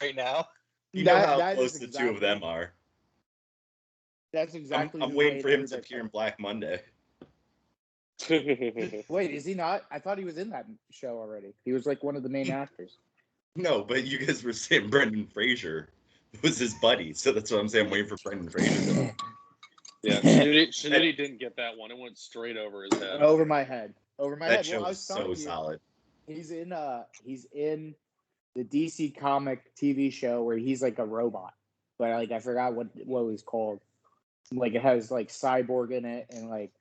right now. You know how close the two of them are. That's exactly. I'm waiting for him to appear in Black Monday. Wait, is he not? I thought he was in that show already. He was like one of the main actors. No, but you guys were saying Brendan Fraser was his buddy, so that's what I'm saying. I'm waiting for Brendan Fraser. Yeah, Shanity didn't get that one. It went straight over his head. Over my head. Over my head. That show was so solid. He's in the DC comic TV show where he's like a robot, but like I forgot what it was called. Like it has like Cyborg in it and like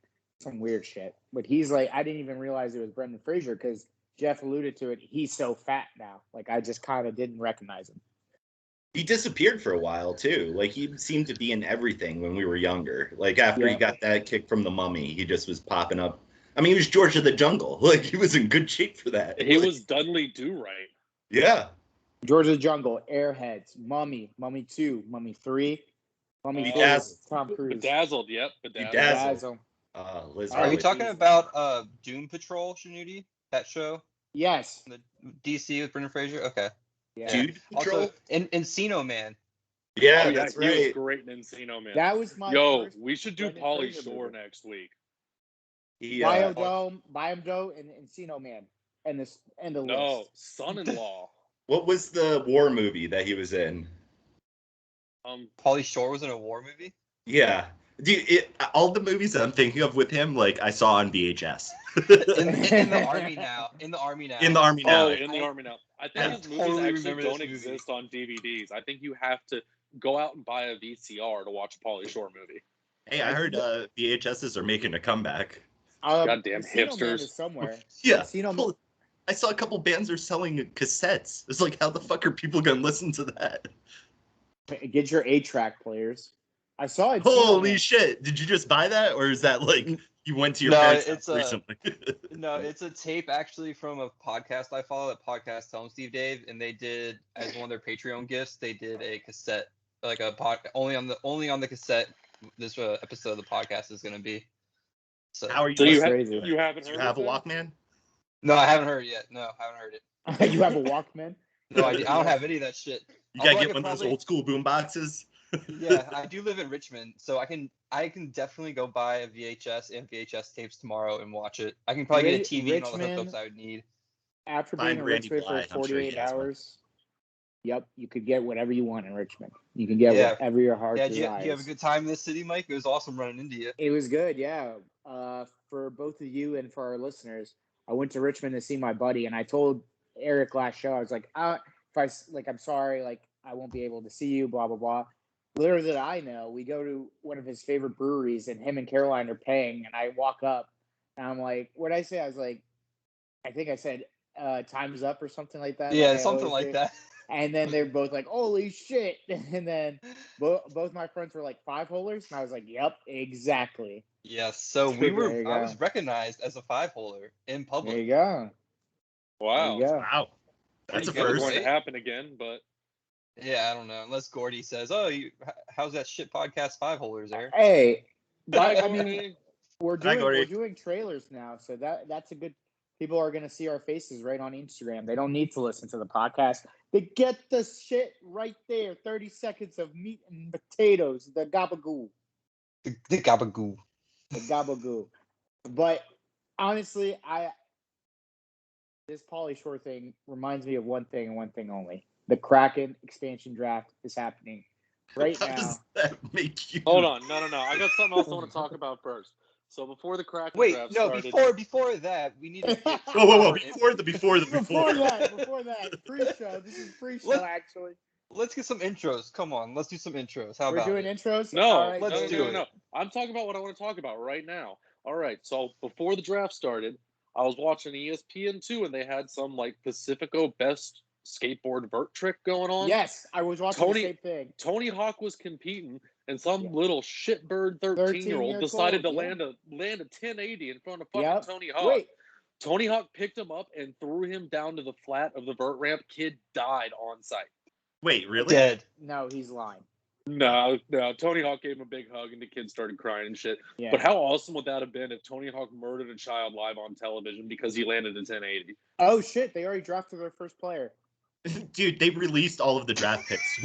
some weird shit. But he's like, I didn't even realize it was Brendan Fraser because Jeff alluded to it. He's so fat now. Like I just kind of didn't recognize him. He disappeared for a while too. Like he seemed to be in everything when we were younger. Like after he got that kick from the Mummy, he just was popping up. I mean, he was George of the Jungle. Like he was in good shape for that. He was Dudley Do-Right. Yeah. George of the Jungle, Airheads, Mummy, Mummy 2, Mummy 3, Mummy 4, Tom Cruise. Bedazzled, yep. Bedazzled. Are we talking about Doom Patrol, Shanuti? That show? Yes. The DC with Brendan Fraser? Okay. Yeah. Doom Patrol? Also, Encino Man. Yeah, that's right. He was great in Encino Man. That was my first we should do Pauly Shore next week. Biodome, and Encino Man. And the No, list. Son-in-Law. What was the war movie that he was in? Pauly Shore was in a war movie? Yeah. Dude, all the movies that I'm thinking of with him, like I saw on VHS. in the army now. In the army now. In the army now. Oh, in the army now. I think his movies actually don't exist on DVDs. I think you have to go out and buy a VCR to watch a Pauly Shore movie. Hey, I heard VHSs are making a comeback. Goddamn Encino hipsters. Man is somewhere. Yeah. Encino I saw a couple bands are selling cassettes. It's like, how the fuck are people gonna listen to that? Get your 8-track players. I saw it. Holy shit! Did you just buy that, or is that like you went to your parents' house recently? No, it's a tape actually from a podcast I follow. That podcast, Tell 'em Steve Dave, and they did as one of their Patreon gifts. They did a cassette, like a only on the cassette. This episode of the podcast is gonna be. So how are you? So you haven't heard? You have a Walkman? No, I haven't heard it yet. No, I haven't heard it. You have a Walkman? No, I don't have any of that shit. You gotta get one of those old school boom boxes. Yeah, I do live in Richmond, so I can definitely go buy a VHS and VHS tapes tomorrow and watch it. I can probably get a TV and all the hookups I would need. After being in Richmond for 48 hours, yep, you could get whatever you want in Richmond. You can get whatever your heart desires. Did you have a good time in this city, Mike? It was awesome running into you. It was good, yeah. For both of you and for our listeners, I went to Richmond to see my buddy, and I told Eric last show, I was like, I'm sorry, like I won't be able to see you, blah blah blah. Little did I know, we go to one of his favorite breweries, and him and Caroline are paying, and I walk up, and I'm like, what did I say? I was like, I think I said, time's up or something like that. Yeah, something like that. And then they're both like, holy shit. And then both my friends were like 5-holers, and I was like, yep, exactly. Yes, so I was recognized as a 5-holer in public. There you go. Wow. Wow. That's a first. Going to happen again, but yeah, I don't know. Unless Gordy says, "Oh, how's that shit podcast 5-holers there?" Hey, I mean, we're doing trailers now, so that's a good. People are gonna see our faces right on Instagram. They don't need to listen to the podcast. They get the shit right there. 30 seconds of meat and potatoes. The gabagoo. The gabagoo. The gabagoo. But honestly, this Pauly Shore thing reminds me of one thing and one thing only. The Kraken expansion draft is happening right now. How does that make you? Hold on, no. I got something else I want to talk about first. So before the Kraken draft started... before that, we need to... Whoa, before that, Before that, pre-show. This is pre-show, actually. Let's get some intros. Come on, let's do some intros. How about We're doing intros? No, right, let's do it. No. I'm talking about what I want to talk about right now. All right, so before the draft started, I was watching ESPN2, and they had some, like, Pacifico best skateboard vert trick going on. Yes, I was watching the same thing. Tony Hawk was competing, and some little shitbird 13-year-old decided to land a 1080 in front of fucking Tony Hawk. Wait. Tony Hawk picked him up and threw him down to the flat of the vert ramp. Kid died on site. Wait, really? Dead. No, he's lying. No. Tony Hawk gave him a big hug, and the kid started crying and shit. Yeah. But how awesome would that have been if Tony Hawk murdered a child live on television because he landed a 1080? Oh, shit. They already drafted their first player. Dude, they released all of the draft picks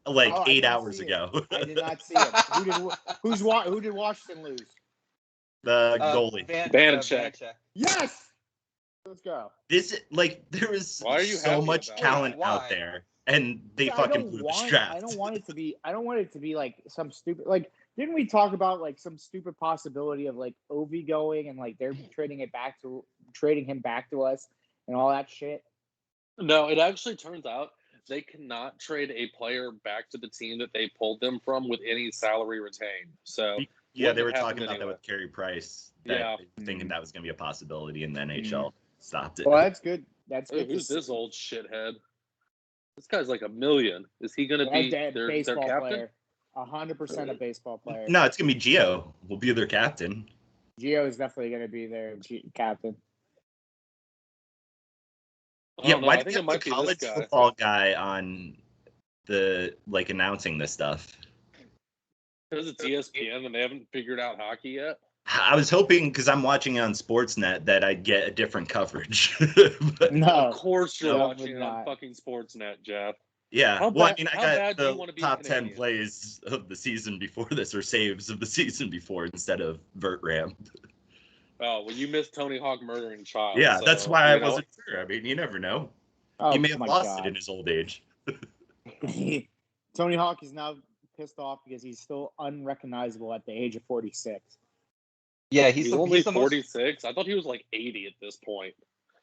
like 8 hours ago. I did not see it. Who did Washington lose? The goalie. Vanacek. Yes. Let's go. There is Why are you so much talent out there, and they fucking blew the draft. I don't want it to be like some stupid like. Didn't we talk about like some stupid possibility of like Ovi going and like they're trading him back to us and all that shit? No, it actually turns out they cannot trade a player back to the team that they pulled them from with any salary retained. So yeah, they were talking about that with Carey Price. Thinking that was going to be a possibility, and then NHL stopped it. Well, that's good. That's good. Who's this old shithead? This guy's like $1 million. Is he going to be their captain? Player. 100% a baseball player. No, it's going to be Gio. Will be their captain. Gio is definitely going to be their captain. Yeah, why did they have the college football guy on the announcing this stuff? Because it's ESPN and they haven't figured out hockey yet. I was hoping, because I'm watching it on Sportsnet, that I'd get a different coverage. No, of course you're watching it on fucking Sportsnet, Jeff. Yeah, I got the top 10 plays of the season before this, or saves of the season before, instead of Vert Ram. Oh, well, you missed Tony Hawk murdering child. Yeah, so, that's why I wasn't sure. I mean, you never know. He may have lost it in his old age. Tony Hawk is now pissed off because he's still unrecognizable at the age of 46. Yeah, he's only 46. I thought he was like 80 at this point.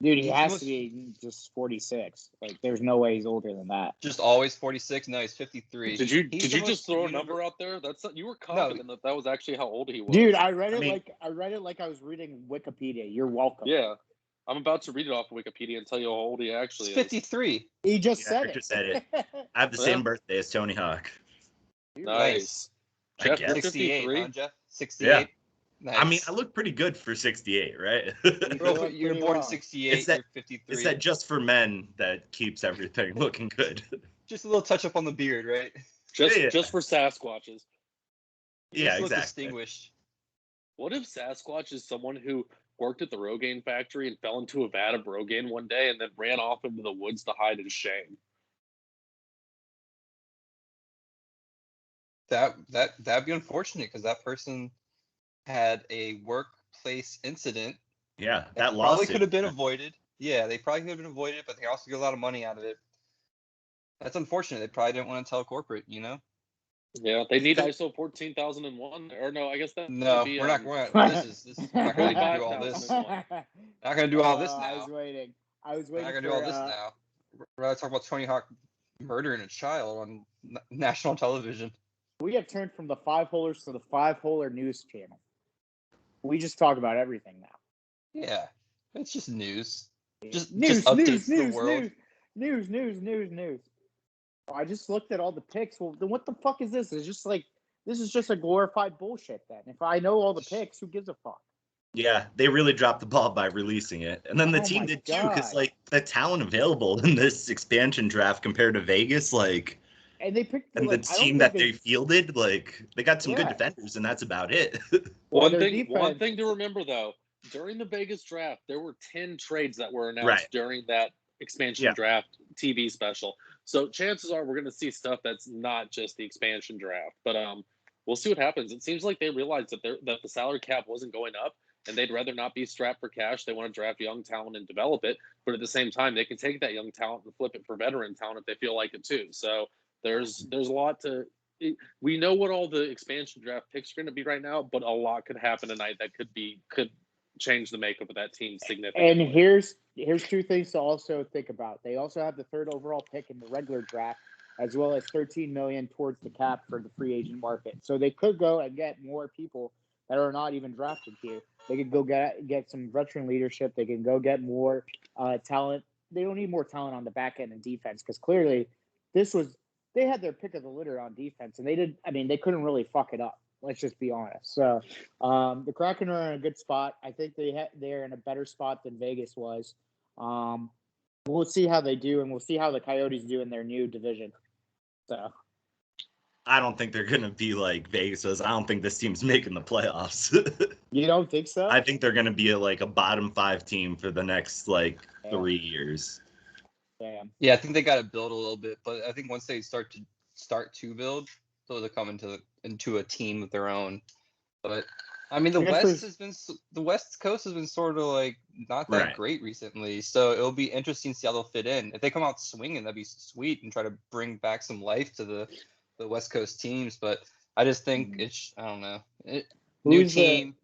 Dude, he has to be just 46. Like, there's no way he's older than that. Just always 46. No, he's 53. Did you just throw a number out there? You were confident that was actually how old he was. Dude, I read it like I was reading Wikipedia. You're welcome. Yeah, I'm about to read it off of Wikipedia and tell you how old he actually is. 53. He just said it. I have the same birthday as Tony Hawk. Nice. Jeff, 68, huh, Jeff? 68. Yeah. Nice. I mean, I look pretty good for 68, right? You're born in 68, you're 53. It's that just for men that keeps everything looking good. Just a little touch up on the beard, right? Just for Sasquatches. Yeah, exactly. Distinguished. What if Sasquatch is someone who worked at the Rogaine factory and fell into a vat of Rogaine one day and then ran off into the woods to hide his shame? That'd be unfortunate because that person had a workplace incident. Yeah, that probably could have been avoided. Yeah, they probably could have been avoided, but they also get a lot of money out of it. That's unfortunate. They probably didn't want to tell corporate, you know? Yeah, they need ISO 14001. Or no, I guess that. No, we're not going to. This is not going to do all this. Not going to do all this now. I was waiting. We're not going to do all this now. We're going to talk about Tony Hawk murdering a child on national television. We have turned from the Five Holers to the Five Holer News Channel. We just talk about everything now. Yeah, it's just news. Just updates the world. News. I just looked at all the picks. Well, then what the fuck is this? It's just like, this is just a glorified bullshit then. If I know all the picks, who gives a fuck? Yeah, they really dropped the ball by releasing it. And then the team did too, because like the talent available in this expansion draft compared to Vegas, like, and they picked the team that they fielded, like, they got some good defenders, and that's about it. One thing to remember though, during the Vegas draft, there were 10 trades that were announced during that expansion draft TV special. So chances are we're going to see stuff that's not just the expansion draft. But we'll see what happens. It seems like they realized that the salary cap wasn't going up, and they'd rather not be strapped for cash. They want to draft young talent and develop it, but at the same time, they can take that young talent and flip it for veteran talent if they feel like it too. So there's a lot to. We know what all the expansion draft picks are going to be right now, but a lot could happen tonight that could change the makeup of that team significantly. And here's two things to also think about. They also have the 3rd overall pick in the regular draft, as well as $13 million towards the cap for the free agent market. So they could go and get more people that are not even drafted here. They could go get some veteran leadership. They can go get more talent. They don't need more talent on the back end and defense, because clearly they had their pick of the litter on defense, and they couldn't really fuck it up. Let's just be honest. So the Kraken are in a good spot. I think they're in a better spot than Vegas was. We'll see how they do, and we'll see how the Coyotes do in their new division. So I don't think they're going to be like Vegas was. I don't think this team's making the playoffs. You don't think so? I think they're going to be a bottom 5 team for the next 3 years. Damn. Yeah, I think they got to build a little bit, but I think once they start to build, they'll come into a team of their own. But I mean, the West Coast has been sort of like not that great recently, so it'll be interesting to see how they'll fit in. If they come out swinging, that'd be sweet and try to bring back some life to the West Coast teams. But I just think I don't know. New team,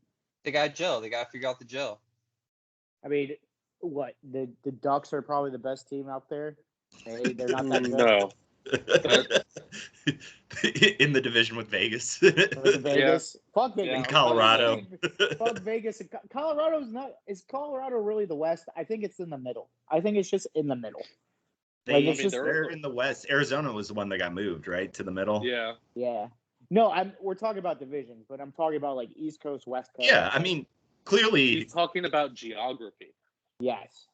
they got gel. They got to figure out the gel. I mean, what the Ducks are probably the best team out there. They're not that good. No. In the division with Vegas. Vegas. Yeah. Fuck Vegas. In Colorado. Fuck Vegas. Colorado's not. Is Colorado really the West? I think it's in the middle. I think it's just in the middle. They're in the West. Arizona was the one that got moved, right, to the middle. Yeah. Yeah. No, we're talking about divisions, but I'm talking about like East Coast, West Coast. Yeah, I mean, clearly. He's talking about geography. Yes.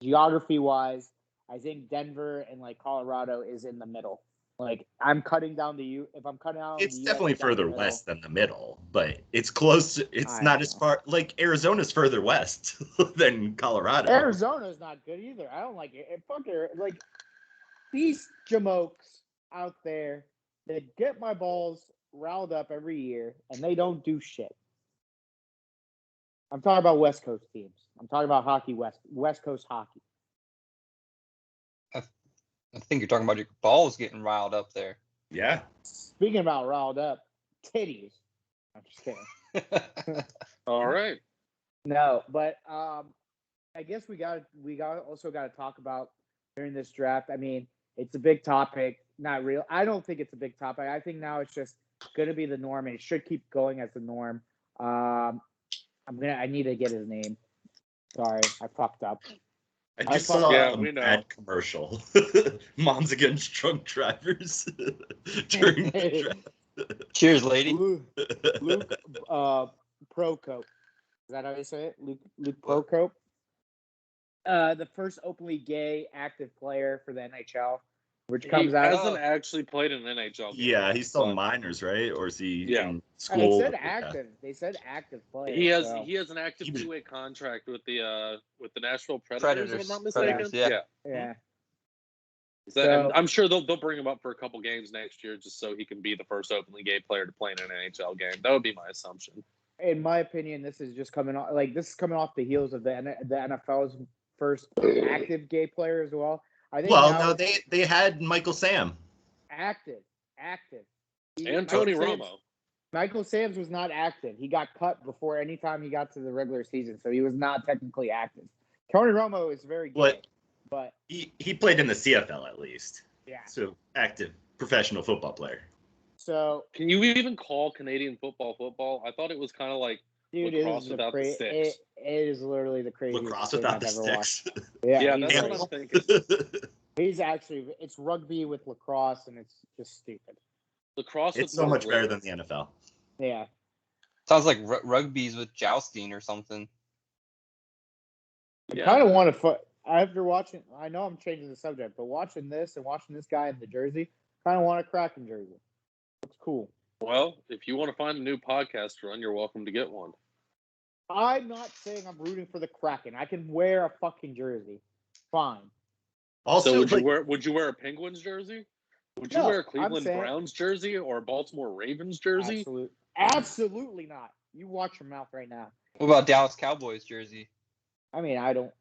Geography-wise, I think Denver and like Colorado is in the middle. Like I'm cutting down if I'm cutting out. It's definitely further west than the middle, but it's close. It's not as far. Like Arizona's further west than Colorado. Arizona's not good either. I don't like it. Fuck it. Like these jamokes out there that get my balls riled up every year and they don't do shit. I'm talking about West Coast teams. I'm talking about hockey, West Coast hockey. I think you're talking about your balls getting riled up there. Yeah. Speaking about riled up, titties. I'm just kidding. All right. No, but I guess we also got to talk about during this draft. I mean, it's a big topic. Not real. I don't think it's a big topic. I think now it's just going to be the norm, and it should keep going as the norm. I need to get his name. Sorry, I fucked up. I just saw an ad commercial. Moms against drunk drivers during the draft. Cheers, lady. Luke Procope. Is that how you say it? Luke Procope. The first openly gay active player for the NHL, which comes out. He hasn't actually played in an NHL game. Yeah, he's still minors, right? Or is he in school? They said active. They said active player. He has an active two-way contract with the Nashville Predators, if I'm not mistaken. Yeah. So, I'm sure they'll bring him up for a couple games next year just so he can be the first openly gay player to play in an NHL game. That would be my assumption. In my opinion, this is coming off the heels of the NFL's first active gay player as well. I think. Well, no, they had Michael Sam. Active. And Tony Romo. Michael Sam's was not active. He got cut before any time he got to the regular season, so he was not technically active. Tony Romo is very good, but he played in the CFL at least. Yeah. So active professional football player. So can you even call Canadian football? I thought it was kind of like lacrosse without the sticks. It is literally the craziest lacrosse thing without I've the ever sticks. watched. Yeah, that's what I'm thinking. It's rugby with lacrosse, and it's just stupid. Lacrosse. It's so much better than the NFL. Yeah. Sounds like rugby's with jousting or something. I kind of want to. After watching, I know I'm changing the subject, but watching this and watching this guy in the jersey, kind of want a Kraken jersey. It's cool. Well, if you want to find a new podcast run, you're welcome to get one. I'm not saying I'm rooting for the Kraken. I can wear a fucking jersey. Fine. Also, would you wear a Penguins jersey? Would you wear a Cleveland Browns jersey or a Baltimore Ravens jersey? Absolutely not. You watch your mouth right now. What about Dallas Cowboys jersey? I mean, I don't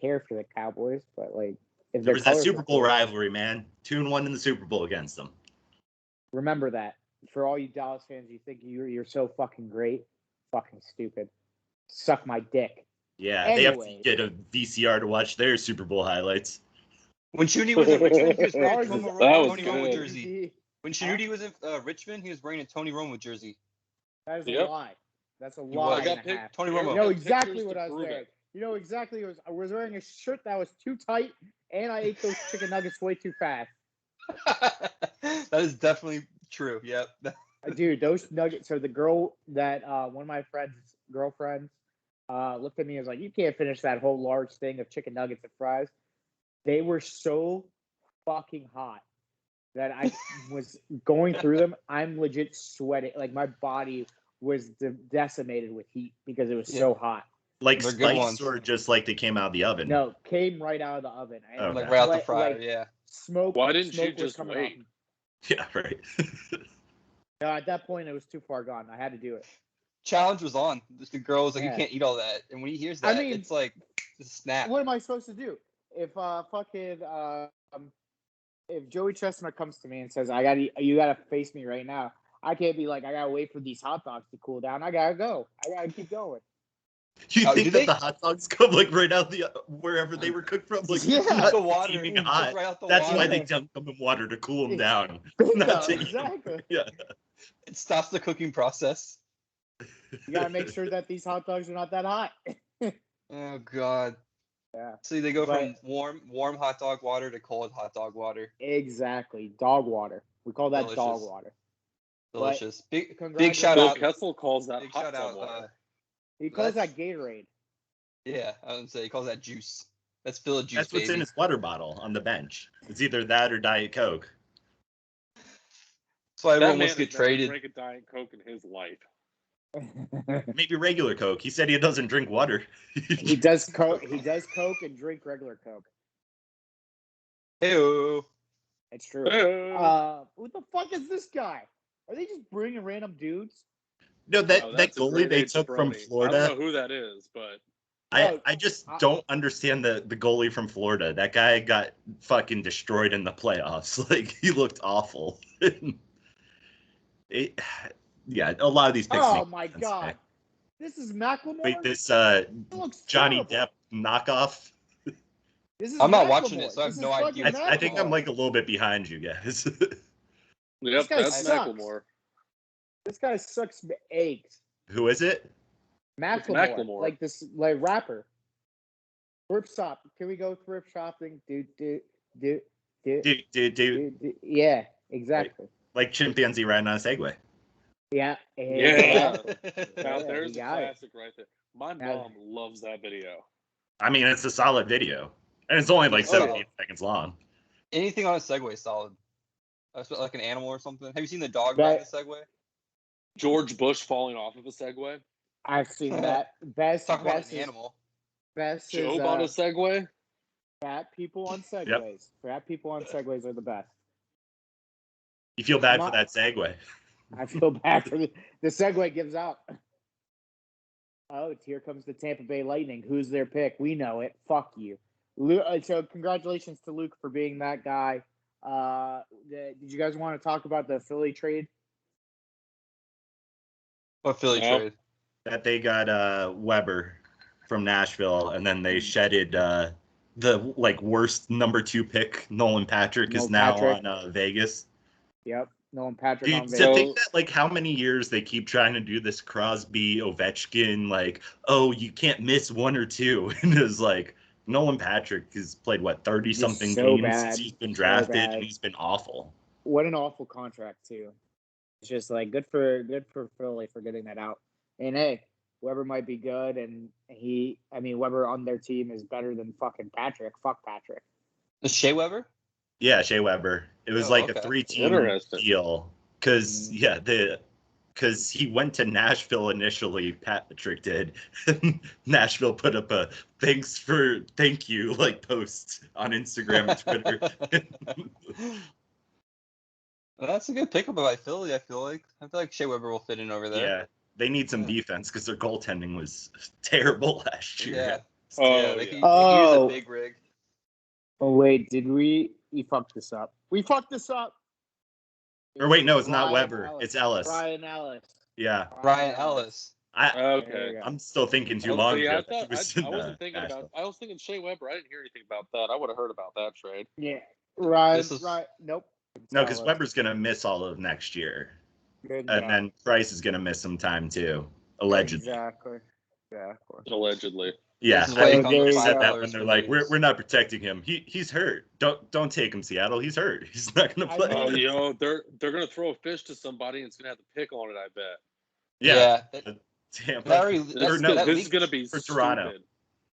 care for the Cowboys, but like if there was that Super Bowl rivalry, man. 2-1 in the Super Bowl against them. Remember that. For all you Dallas fans, you think you're so fucking great. Fucking stupid. Suck my dick. Yeah, anyway. They have to get a VCR to watch their Super Bowl highlights. When Shooty was in Richmond, he was wearing a Tony Romo good. jersey. When Shooty was in Richmond, he was wearing a Tony Romo jersey. That is a lie. That's a lie and a half. Tony Romo. You know exactly what I was wearing. You know exactly what I was wearing a shirt that was too tight, and I ate those chicken nuggets way too fast. That is definitely true. Yep. Dude, those nuggets. So the girl that one of my friends' girlfriends looked at me and was like, "You can't finish that whole large thing of chicken nuggets and fries." They were so fucking hot that I was going through them. I'm legit sweating. Like my body was decimated with heat because it was so hot. Like They're good spiced ones. or just like they came out of the oven? No, came right out of the oven. Oh, Like okay. right out the fryer, yeah. Smoke. Why didn't smoke you was just coming wait? off. Yeah, right. No, at that point, it was too far gone. I had to do it. Challenge was on. The girl was like, Yeah. "You can't eat all that," and when he hears that, it's like a snap. What am I supposed to do if if Joey Chestnut comes to me and says, you gotta face me right now. I can't be like, I gotta wait for these hot dogs to cool down. I gotta go. I gotta keep going. You think that the hot dogs come like right out the wherever they were cooked from, like the water, steaming hot? right out the That's water. why they dunk them in water to cool them down. Not exactly. Yeah. It stops the cooking process. You gotta make sure that these hot dogs are not that hot. Oh God. Yeah. See, they go from warm hot dog water to cold hot dog water. Exactly. Dog water. We call that dog water. Delicious. But big shout Bill out. Kessel calls that Big hot shout tub out. water. He calls that Gatorade. Yeah, I would say he calls that juice. That's Philly juice. That's what's in his water bottle on the bench. It's either that or Diet Coke. That's why That everyone man wants to get has never traded. drank a Diet Coke in his life. Maybe regular Coke. He said he doesn't drink water. He does Coke. He does Coke and drink regular Coke. Ew. It's true. What the fuck is this guy? Are they just bringing random dudes? No, that goalie they took from Florida. I don't know who that is, but I just don't understand the goalie from Florida. That guy got fucking destroyed in the playoffs. Like, he looked awful. Yeah, a lot of these picks. Oh my God. This is Macklemore? Wait, this Johnny Depp knockoff. I'm not watching it, so I have no idea. I think I'm like a little bit behind you guys. Yep, that's Macklemore. This guy sucks eggs. Who is it? Macklemore. Like this, like rapper. Thrift shop. Can we go thrift shopping? Yeah, exactly. Like chimpanzee riding on a Segway. Yeah. Yeah. Now there's a classic right there. My mom loves that video. I mean, it's a solid video. And it's only like 17 seconds long. Anything on a Segway is solid. Like an animal or something. Have you seen the dog riding a Segway? George Bush falling off of a Segway? I've seen that. Best about an animal. Best Job on a Segway? Fat people on Segways. Yep. Fat people on Segways are the best. You feel bad for that Segway. I feel bad for the Segway gives out. Oh, here comes the Tampa Bay Lightning. Who's their pick? We know it. Fuck you. So congratulations to Luke for being that guy. Did you guys want to talk about the Philly trade? What Philly trade? That they got Weber from Nashville, and then they shedded the like worst number 2 pick. Nolan Patrick is now on Vegas. Yep, Nolan Patrick on Vegas. To think that like how many years they keep trying to do this Crosby, Ovechkin, like, oh, you can't miss 1 or 2, and it's like Nolan Patrick has played 30-something games since he's been drafted, and he's been awful. What an awful contract too. It's just like good for Philly for getting that out. And hey, Weber might be good, and Weber on their team is better than fucking Patrick. Fuck Patrick. Is Shea Weber? Yeah, Shea Weber. It was a 3-team deal because because he went to Nashville initially. Patrick did. Nashville put up a thank you post on Instagram and Twitter. Well, that's a good pickup by Philly. I feel like Shea Weber will fit in over there. Yeah, they need some defense because their goaltending was terrible last year. Yeah. They could use a big rig. Oh wait, we fucked this up? We fucked this up. Or wait, no, it's not Weber. It's Ellis. Brian Ellis. Yeah. Brian Ellis. I'm still thinking too long. I was thinking Shea Weber. I didn't hear anything about that. I would have heard about that trade. Yeah. Right. Nope. No, because Weber's gonna miss all of next year, and then Price is gonna miss some time too, allegedly. Exactly. Allegedly. Yeah, I think they said that when they're like, "We're not protecting him. He's hurt. Don't take him, Seattle. He's hurt. He's not gonna play." Oh, they're gonna throw a fish to somebody and it's gonna have to pick on it. I bet. Yeah. This is gonna be for Toronto.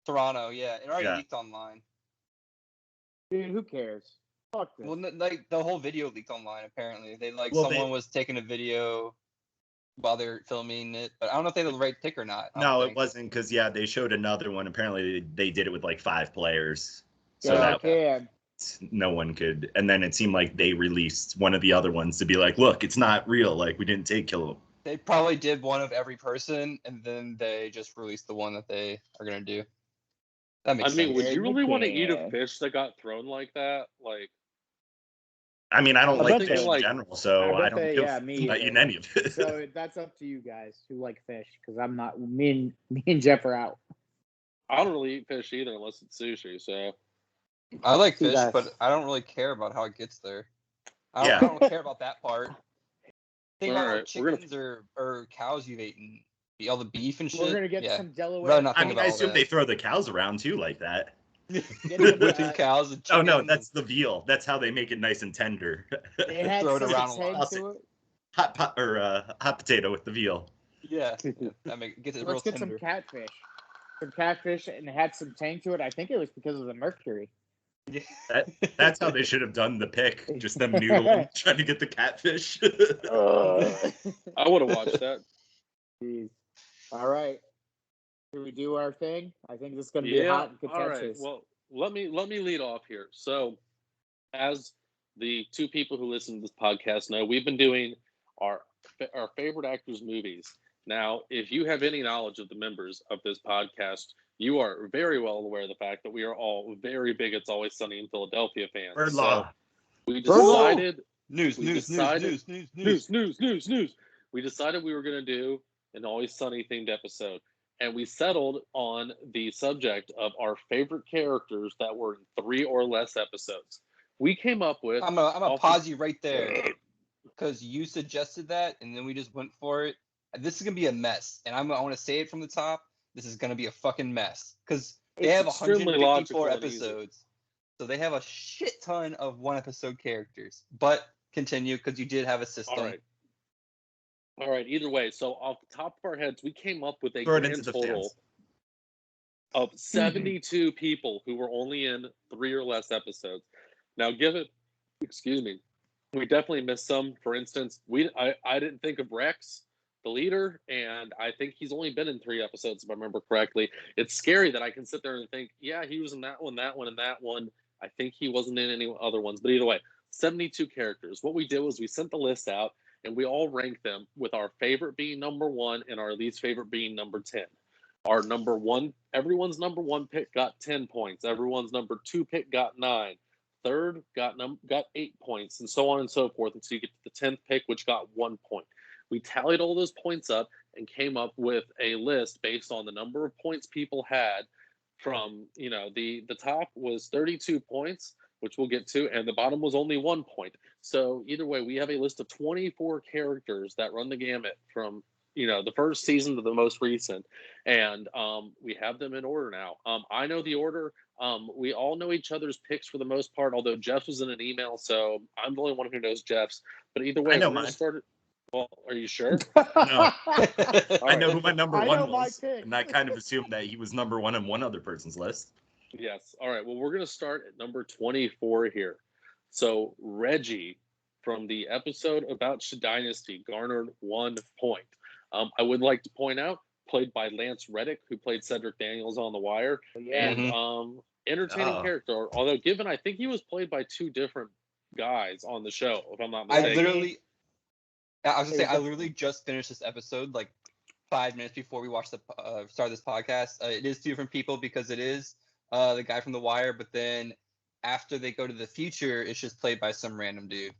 Toronto, yeah, it already leaked online. Dude, who cares? Fuck this. Well, the whole video leaked online. Apparently, someone was taking a video while they're filming it, but I don't know if they had the right pick or not. No, it wasn't, because they showed another one. Apparently, they did it with like 5 players, so no one could. And then it seemed like they released one of the other ones to be like, look, it's not real. Like, we didn't take Kilo. They probably did one of every person, and then they just released the one that they are gonna do. That makes sense. Would you really want to eat a fish that got thrown like that? Like, I mean, I don't like fish in general, so I don't me not eating any of it. So that's up to you guys who like fish, because I'm not. Me and Jeff are out. I don't really eat fish either unless it's sushi. So I like fish, but I don't really care about how it gets there. I don't care about that part. Think about chickens or cows you've eaten. All the beef and shit. We're gonna get some Delaware. I mean, I assume they throw the cows around too, like that. With cows and chickens. Oh no, that's the veal. That's how they make it nice and tender. They had throw it around a lot. Hot potato with the veal. Yeah, gets it real Let's get tender. some catfish, and it had some tang to it. I think it was because of the mercury. Yeah. That's how they should have done the pick. Just them noodling, trying to get the catfish. I would have watched that. Jeez. All right. Should we do our thing? I think this is going to be hot and contentious. All right. Well, let me lead off here. So, as the 2 people who listen to this podcast know, we've been doing our favorite actors' movies. Now, if you have any knowledge of the members of this podcast, you are very well aware of the fact that we are all very big It's Always Sunny in Philadelphia fans. Bird law. We decided news. We decided we were going to do an Always Sunny themed episode, and we settled on the subject of our favorite characters that were in 3 or less episodes. We came up with. I'm gonna pause you right there, because you suggested that, and then we just went for it. This is gonna be a mess, and I want to say it from the top. This is gonna be a fucking mess, because they have 154 episodes, so they have a shit ton of 1-episode characters. But continue, because you did have a system. All right. Either way, so off the top of our heads, we came up with a grand total of 72 people who were only in 3 or less episodes. Now, we definitely missed some. For instance, I didn't think of Rex, the leader, and I think he's only been in 3 episodes, if I remember correctly. It's scary that I can sit there and think, yeah, he was in that one, and that one. I think he wasn't in any other ones. But either way, 72 characters. What we did was we sent the list out, and we all ranked them with our favorite being number 1 and our least favorite being number 10. Our number 1, everyone's number 1 pick got 10 points. Everyone's number 2 pick got 9. Third got 8 points, and so on and so forth. And so you get to the 10th pick, which got 1 point. We tallied all those points up and came up with a list based on the number of points people had. From the top was 32 points, which we'll get to, and the bottom was only 1 point. So either way, we have a list of 24 characters that run the gamut from the first season to the most recent, and we have them in order now. I know the order. We all know each other's picks for the most part, although Jeff's was in an email, so I'm the only one who knows Jeff's. But either way, I know we're mine. Gonna start it. Well, are you sure? No. I know who my number 1 was, pick. and I kind of assumed that he was number 1 on one other person's list. Yes. All right. Well, we're going to start at number 24 here. So Reggie from the episode about Dynasty garnered 1 point. I would like to point out, played by Lance Reddick, who played Cedric Daniels on The Wire, and entertaining character. Although, I think he was played by 2 different guys on the show, if I'm not mistaken. I literally just finished this episode like 5 minutes before we watched the start of this podcast. It is 2 different people, because it is the guy from The Wire, but then after they go to the future, it's just played by some random dude.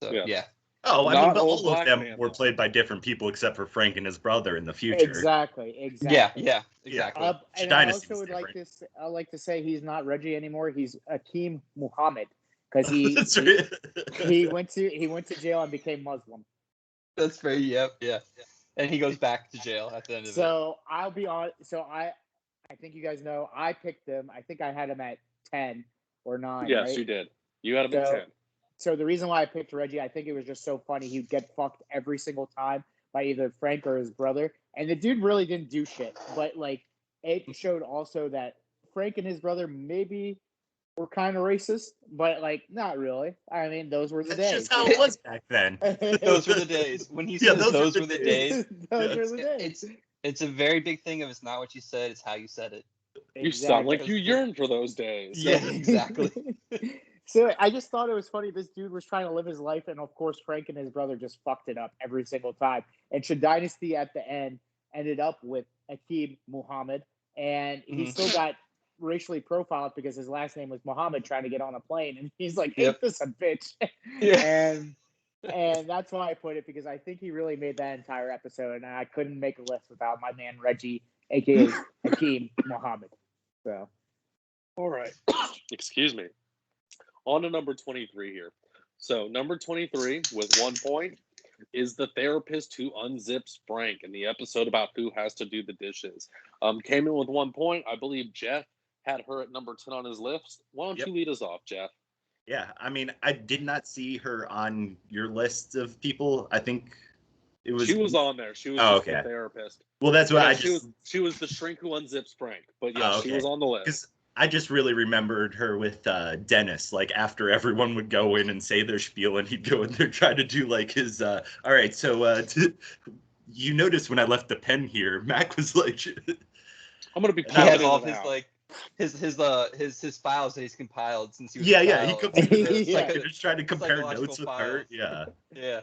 So yeah. Oh, I mean, but all of them were played by different people except for Frank and his brother in the future. Exactly. Yeah, exactly. And I also would like to say he's not Reggie anymore. He's Akeem Muhammad, because he went to jail and became Muslim. That's fair. Yep. Yeah. And he goes back to jail at the end of it. So I'll be on. So I think you guys know I picked him. I think I had him at 10 or 9. Yes, right? you did. You had him at 10. So the reason why I picked Reggie, I think it was just so funny. He'd get fucked every single time by either Frank or his brother, and the dude really didn't do shit. But like, it showed also that Frank and his brother maybe were kind of racist, but like not really. I mean, those were the That's days. just how it was back then. Those were the days. When he says those were the days. Those were the days. It's a very big thing of it's not what you said, it's how you said it. You sound like you yearn for those days. Yeah, exactly. So I just thought it was funny. This dude was trying to live his life, and of course, Frank and his brother just fucked it up every single time. And Shah Dynasty at the end ended up with Aqib Muhammad, and he still got racially profiled because his last name was Muhammad, trying to get on a plane, and he's like, "Ain't this a bitch?" Yeah. And that's why I put it, because I think he really made that entire episode, and I couldn't make a list without my man Reggie, aka Aqib Muhammad. So, all right, excuse me. On to number 23 here. So number 23 with 1 point is the therapist who unzips Frank in the episode about who has to do the dishes. Came in with 1 point. I believe Jeff had her at number 10 on his list. Why don't you lead us off, Jeff? Yeah, I mean, I did not see her on your list of people. I think it was. She was on there. She was the therapist. Well, that's what she was the shrink who unzips Frank. But yeah, she was on the list. Because I just really remembered her with Dennis. Like after everyone would go in and say their spiel, and he'd go in there try to do like his. All right, so you notice when I left the pen here, Mac was like, "I'm gonna be." He has all of his like. His files that he's compiled since he was he just trying to compare notes with her. Yeah.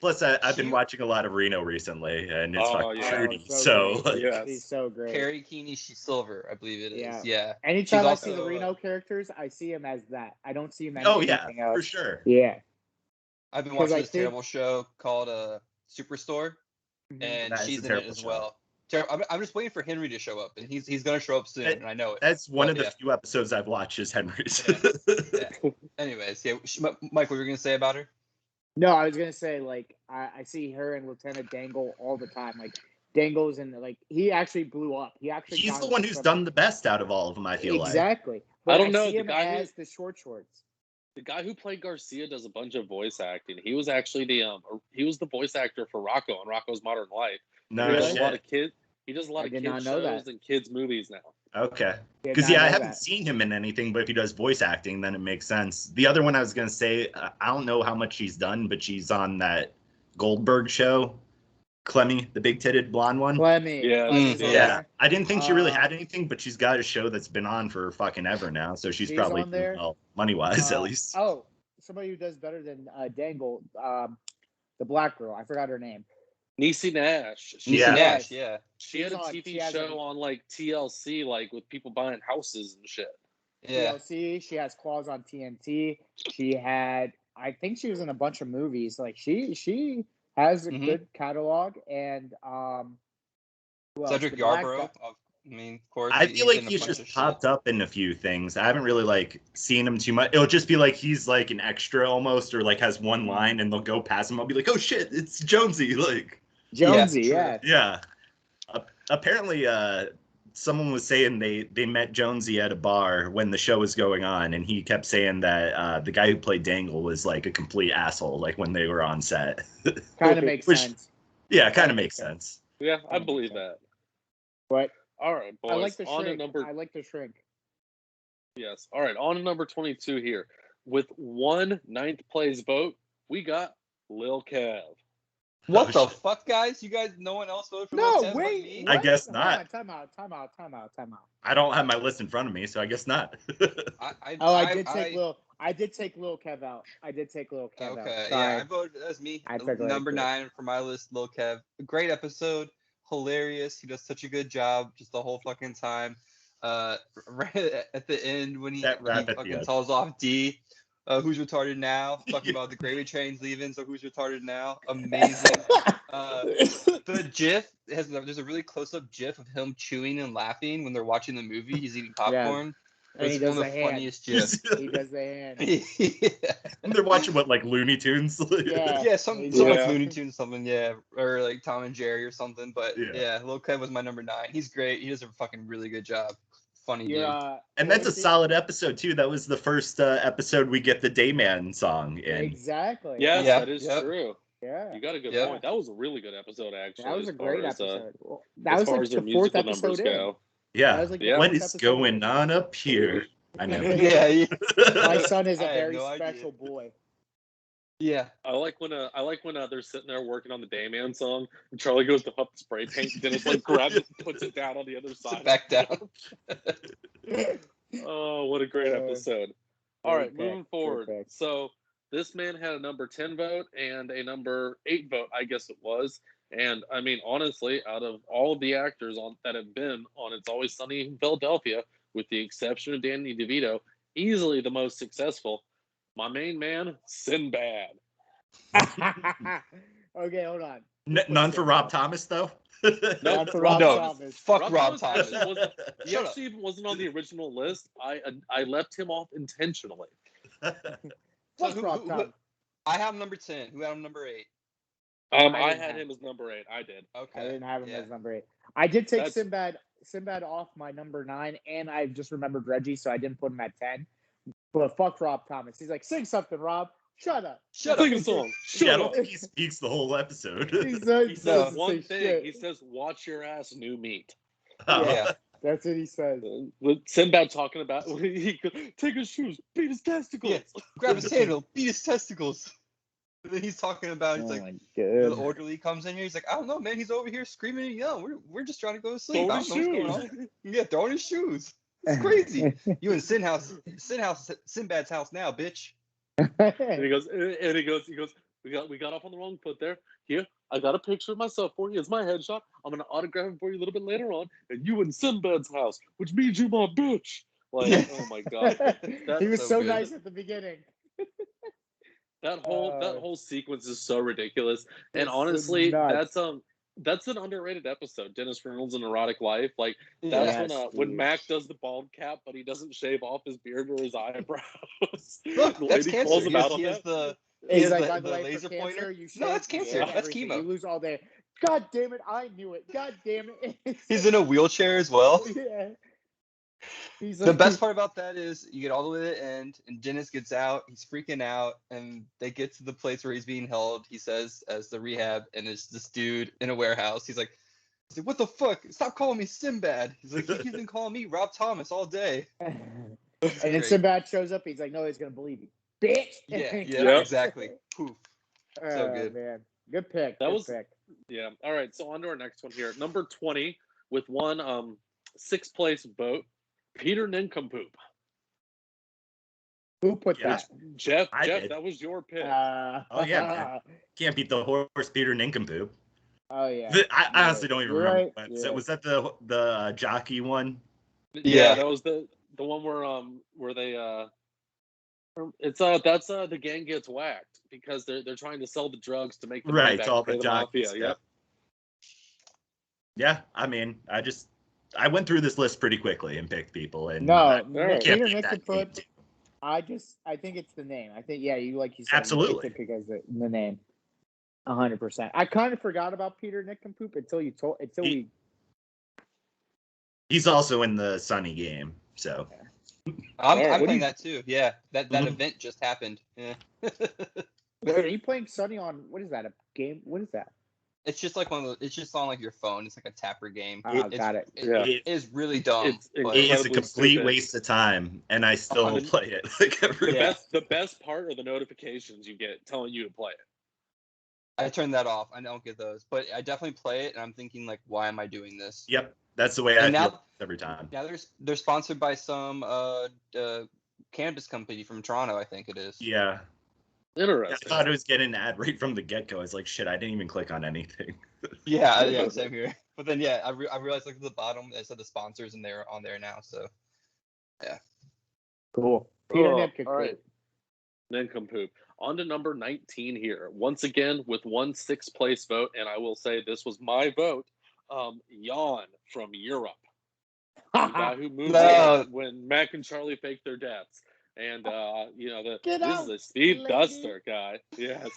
Plus, I've been watching a lot of Reno recently, and it's fucking Trudy. So he's so great. Carrie Keeney, she's Silver, I believe it is. Yeah. Anytime I see the Reno characters, I see him as that. I don't see him as anything else. For sure. Yeah. I've been watching this terrible show called Superstore, and she's in it as well. I'm just waiting for Henry to show up, and he's going to show up soon, and I know it. That's one of the few episodes I've watched is Henry's. Anyways, Mike, what were you going to say about her? No, I was going to say, like, I see her and Lieutenant Dangle all the time. Like, Dangle's in, like, he actually blew up. He's the one who's done the best out of all of them, I feel like. Exactly. But I don't know. See him as the short shorts. The guy who played Garcia does a bunch of voice acting. He was actually he was the voice actor for Rocco on Rocco's Modern Life. No, he does a lot of kids shows and kids movies now. Okay. Because I haven't seen him in anything, but if he does voice acting, then it makes sense. The other one I was gonna say, I don't know how much she's done, but she's on that Goldberg show. Clemmy, the big-titted blonde one. Clemmy. Yeah. I didn't think she really had anything, but she's got a show that's been on for fucking ever now, so she's probably on there. Well, money-wise at least. Oh, somebody who does better than Dangle, the black girl. I forgot her name. Niecy Nash. She had a TV show on like TLC, like with people buying houses and shit. Yeah. TLC. She has claws on TNT. I think she was in a bunch of movies. Like she has a good catalog. And Cedric Yarbrough. Of course. I feel like he's just popped up in a few things. I haven't really like seen him too much. It'll just be like he's like an extra almost, or like has one line, and they'll go past him. I'll be like, oh shit, it's Jonesy. Like Jonesy, yeah. Apparently, someone was saying they met Jonesy at a bar when the show was going on, and he kept saying that the guy who played Dangle was like a complete asshole, like when they were on set. Kind of makes sense. Yeah, kind of makes sense. Yeah, I believe that. But all right, boys. I like the shrink. Yes. All right, on to number 22 here. With 1 9th place vote, we got Lil Kev. What the fuck, guys? You guys, no one else voted for Lil Kev? Wait. I guess not. Time out. I don't have my list in front of me, so I guess not. I did take Lil Kev out. Okay, yeah, I voted. That's me. Number 9 for my list, Lil Kev. Great episode. Hilarious. He does such a good job just the whole fucking time. Right at the end when he fucking tells off D, who's retarded now? Talking about the gravy train's leaving, so who's retarded now? Amazing. The GIF there's a really close-up GIF of him chewing and laughing when they're watching the movie. He's eating popcorn. And it's one of the funniest GIFs. He does the hand. And they're watching like Looney Tunes. Something like Looney Tunes, something, or like Tom and Jerry or something. But Lil Kev was my number 9. He's great. He does a fucking really good job. Funny dude. And that's a solid episode too. That was the first episode we get the Dayman song in. Exactly. Yes, that is true. Yeah. You got a good point. That was a really good episode, actually. That was a great episode. That was like the 4th episode. Yeah. What is going on up here? I never. Yeah. My son is a I had very no special idea. boy. Yeah. I like when they're sitting there working on the Dayman song, and Charlie goes to huff the spray paint, Dennis like grabs it, puts it down on the other side. Sit back down. Oh, what a great episode! All right, moving forward. Perfect. So this man had a number 10 vote and a number 8 vote, I guess it was. And I mean, honestly, out of all of the actors that have been on It's Always Sunny in Philadelphia, with the exception of Danny DeVito, easily the most successful. My main man, Sinbad. Okay, hold on. None for Rob Thomas, though? None for Rob Thomas. Fuck Rob Thomas. He actually wasn't on the original list. I left him off intentionally. Fuck Rob Thomas. I have number 10. Who had him number 8? I had him as number 8. I did. Okay. I didn't have him as number 8. I did take Sinbad off my number 9, and I just remembered Reggie, so I didn't put him at 10. But fuck Rob Thomas. He's like, sing something, Rob. Shut up. Sing a song. I don't think he speaks the whole episode. He says one thing. Shit. He says, "Watch your ass, new meat." Yeah. That's what he says. With Sinbad talking about, he could take his shoes, beat his testicles. Yeah. Grab his handle, beat his testicles. And then he's talking about, he's the orderly comes in here. He's like, I don't know, man. He's over here screaming and yelling. We're just trying to go to sleep. Throwing his shoes. Yeah, throwing his shoes. It's crazy. You in Sinbad's house now, bitch. And he goes, we got off on the wrong foot there. Here, I got a picture of myself for you. It's my headshot. I'm gonna autograph it for you a little bit later on. And you in Sinbad's house, which means you my bitch. Like, oh my god. He was so nice at the beginning. That whole sequence is so ridiculous. And honestly, that's an underrated episode. Dennis Reynolds' An Erotic Life. Like, that's when Mac does the bald cap, but he doesn't shave off his beard or his eyebrows. Look, that's cancer. He has the laser pointer. No, that's cancer. Yeah. That's chemo. You lose all day. God damn it! I knew it. God damn it! He's in a wheelchair as well. Yeah. The best part about that is you get all the way to the end, and Dennis gets out. He's freaking out, and they get to the place where he's being held. He says, as the rehab, and it's this dude in a warehouse. He's like, "What the fuck? Stop calling me Sinbad." He's like, "He's been calling me Rob Thomas all day." And then Sinbad shows up. He's like, "No, he's gonna believe you, bitch." Yeah, exactly. Poof. So good, man. Good pick. Pick. Yeah. All right. So on to our next one here, number 20 with one 6th place vote. Peter Nincompoop. Who put that? Jeff, that was your pick. Oh yeah, man. Can't beat the horse Peter Nincompoop. Oh yeah. I honestly don't even remember. Right. Was that the jockey one? Yeah, that was the one where they that's the gang gets whacked because they're trying to sell the drugs to make the money back all to pay the mafia. Yep. Yeah, I mean, I went through this list pretty quickly and picked people, and Peter Nincompoop. I think it's the name. I think you said, absolutely because the name, 100%. I kind of forgot about Peter Nincompoop until we. He's also in the Sunny game, so. I'm playing that too. Yeah, that event just happened. Yeah. Are you playing Sunny on what is that? A game? What is that? It's just like it's just on like your phone. It's like a tapper game. Got it. It is really dumb. It is a complete waste of time, and I still play it. The best part are the notifications you get telling you to play it. I turn that off. I don't get those, but I definitely play it, and I'm thinking like, why am I doing this? Yep, that's the way I feel every time. Now they're sponsored by some cannabis company from Toronto, I think it is. Yeah. Interesting. I thought it was getting an ad right from the get-go. I was like, shit, I didn't even click on anything. yeah, same here. But then, I realized like at the bottom it said the sponsors, and they're on there now. So, yeah. Cool. Peter Nincompoop. All right. Nincompoop. On to number 19 here. Once again, with one 6th place vote, and I will say this was my vote. Jan from Europe. The guy who moved in when Mac and Charlie faked their deaths. And this is a Steve Duster guy. Yes.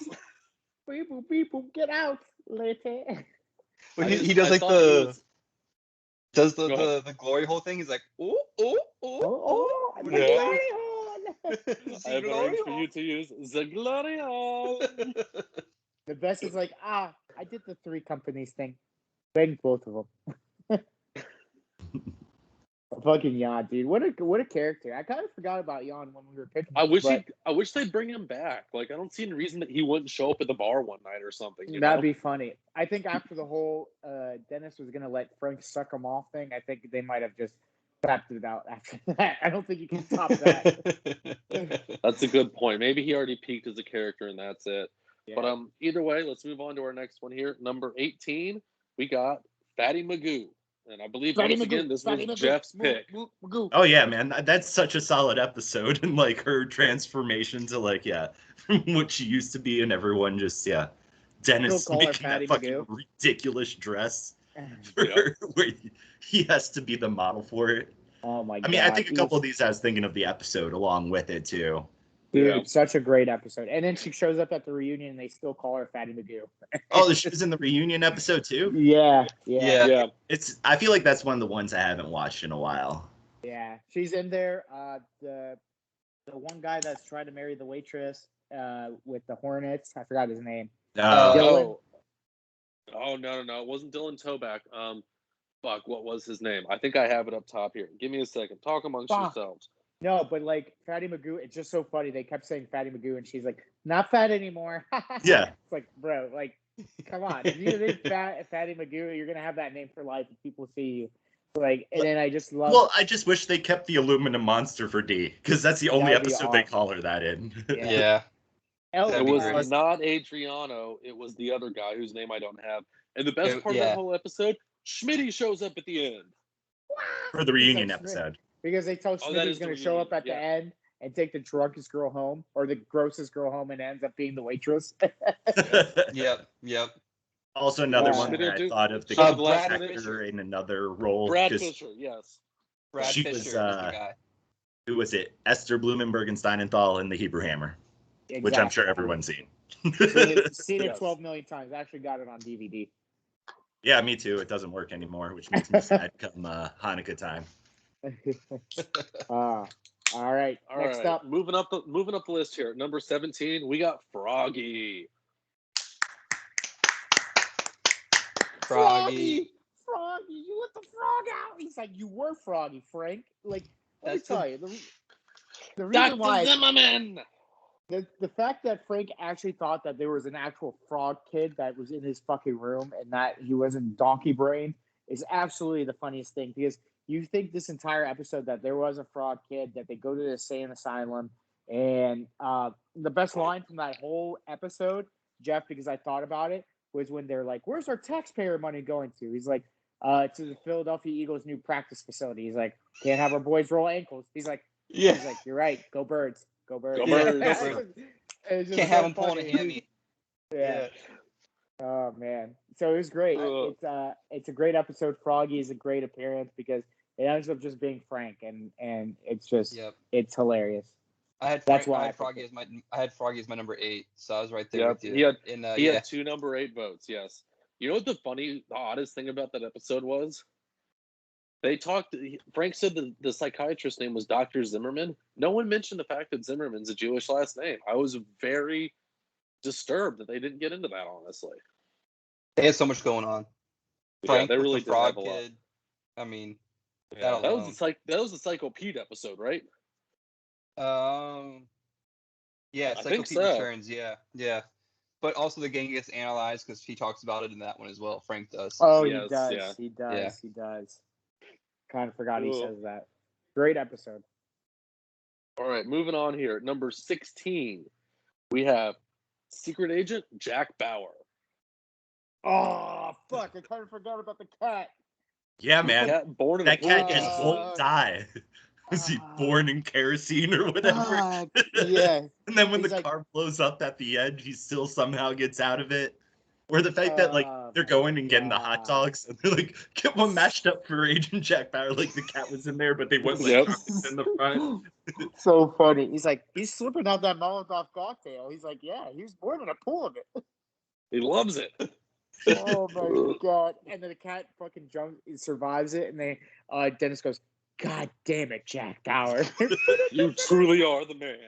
People, get out, lady. Well, he does like the glory hole thing. He's like, oh, the glory hole. I have arranged for you to use the glory hole. The best is like, I did the 3 companies thing. Thank both of them. Fucking Jan, dude. What a character. I kind of forgot about Jan when we were picking him. I wish they'd bring him back. Like, I don't see any reason that he wouldn't show up at the bar one night or something. That'd be funny. I think after the whole Dennis was gonna let Frank suck him off thing, I think they might have just tapped it out after that. I don't think you can top that. That's a good point. Maybe he already peaked as a character and that's it. Yeah. But either way, let's move on to our next one here. Number 18, we got Fatty Magoo. And I believe once again, this was Jeff's pick. Oh yeah, man, that's such a solid episode, and like her transformation to like from what she used to be, and everyone just Dennis making that fucking ridiculous dress where he has to be the model for it. Oh my god! I mean, I think a couple of these I was thinking of the episode along with it too. Dude, such a great episode. And then she shows up at the reunion and they still call her Fatty Magoo. Oh, she was in the reunion episode too? Yeah. I feel like that's one of the ones I haven't watched in a while. Yeah. She's in there. The one guy that's trying to marry the waitress with the Hornets. I forgot his name. No, it wasn't Dylan Toback. What was his name? I think I have it up top here. Give me a second. Talk amongst yourselves. No, but like Fatty Magoo, it's just so funny. They kept saying Fatty Magoo, and she's like, "Not fat anymore." Yeah, it's like, bro, like, come on. If you're Fatty Magoo, you're gonna have that name for life if people see you. Like, and then I just love. Well, I just wish they kept the aluminum monster for D, because that's the only episode they call her that in. Yeah. It was not Adriano. It was the other guy whose name I don't have. And the best part of that whole episode, Schmitty shows up at the end for the reunion episode. Because they told Schmitty he's going to show up at the end and take the drunkest girl home or the grossest girl home and ends up being the waitress. Yep. Also, another one that I thought of the actor in another role. Brad Fisher, yes. She was the guy. Who was it? Esther Blumenberg and Steinenthal in The Hebrew Hammer, which I'm sure everyone's seen. Seen it 12 million times. I actually got it on DVD. Yeah, me too. It doesn't work anymore, which makes me sad come Hanukkah time. All right. Next up, moving up the list here. Number 17, we got Froggy. Froggy, you let the frog out. He's like, you were Froggy, Frank. Like, let me tell you, the reason why Zimmerman. The fact that Frank actually thought that there was an actual frog kid that was in his fucking room and that he wasn't donkey brain is absolutely the funniest thing, because you think this entire episode that there was a frog kid, that they go to the insane asylum, and the best line from that whole episode, Jeff, because I thought about it, was when they're like, "Where's our taxpayer money going to?" He's like, "To the Philadelphia Eagles' new practice facility." He's like, "Can't have our boys roll ankles." He's like, "He's like, you're right. Go Birds. Go Birds." Go Birds. Can't have them pulling a hammy. Yeah. Oh man. So it was great. It's a great episode. Froggy is a great appearance because it ends up just being Frank, and it's just it's hilarious. I had Froggy as my number 8, so I was right there with you. He had 2 number 8 votes. Yes. You know what the oddest thing about that episode was? Frank said the psychiatrist's name was Dr. Zimmerman. No one mentioned the fact that Zimmerman's a Jewish last name. I was very disturbed that they didn't get into that, honestly. They had so much going on. Frank, they really did have a lot. I mean, that was the Psycho Pete episode, right? Psycho Pete returns. Yeah. But also the gang gets analyzed because he talks about it in that one as well. Frank does. Oh, he does. Yeah. He does. Yeah. He does. Kind of forgot he says that. Great episode. All right, moving on here. Number 16, we have Secret Agent Jack Bauer. Oh, fuck. I kind of forgot about the cat. Yeah, man. That cat just won't die. Was he born in kerosene or whatever? Yeah. And then when the car blows up at the end, he still somehow gets out of it. Or the fact that they're going and getting the hot dogs and they're like, get one mashed up for Agent Jack Bauer. Like the cat was in there, but they went in the front. So funny. He's like, he's slipping out that Molotov cocktail. He's like, yeah, he was born in a pool of it. He loves it. Oh my god! And then the cat fucking survives it, and Dennis goes, "God damn it, Jack Bauer! You truly are the man."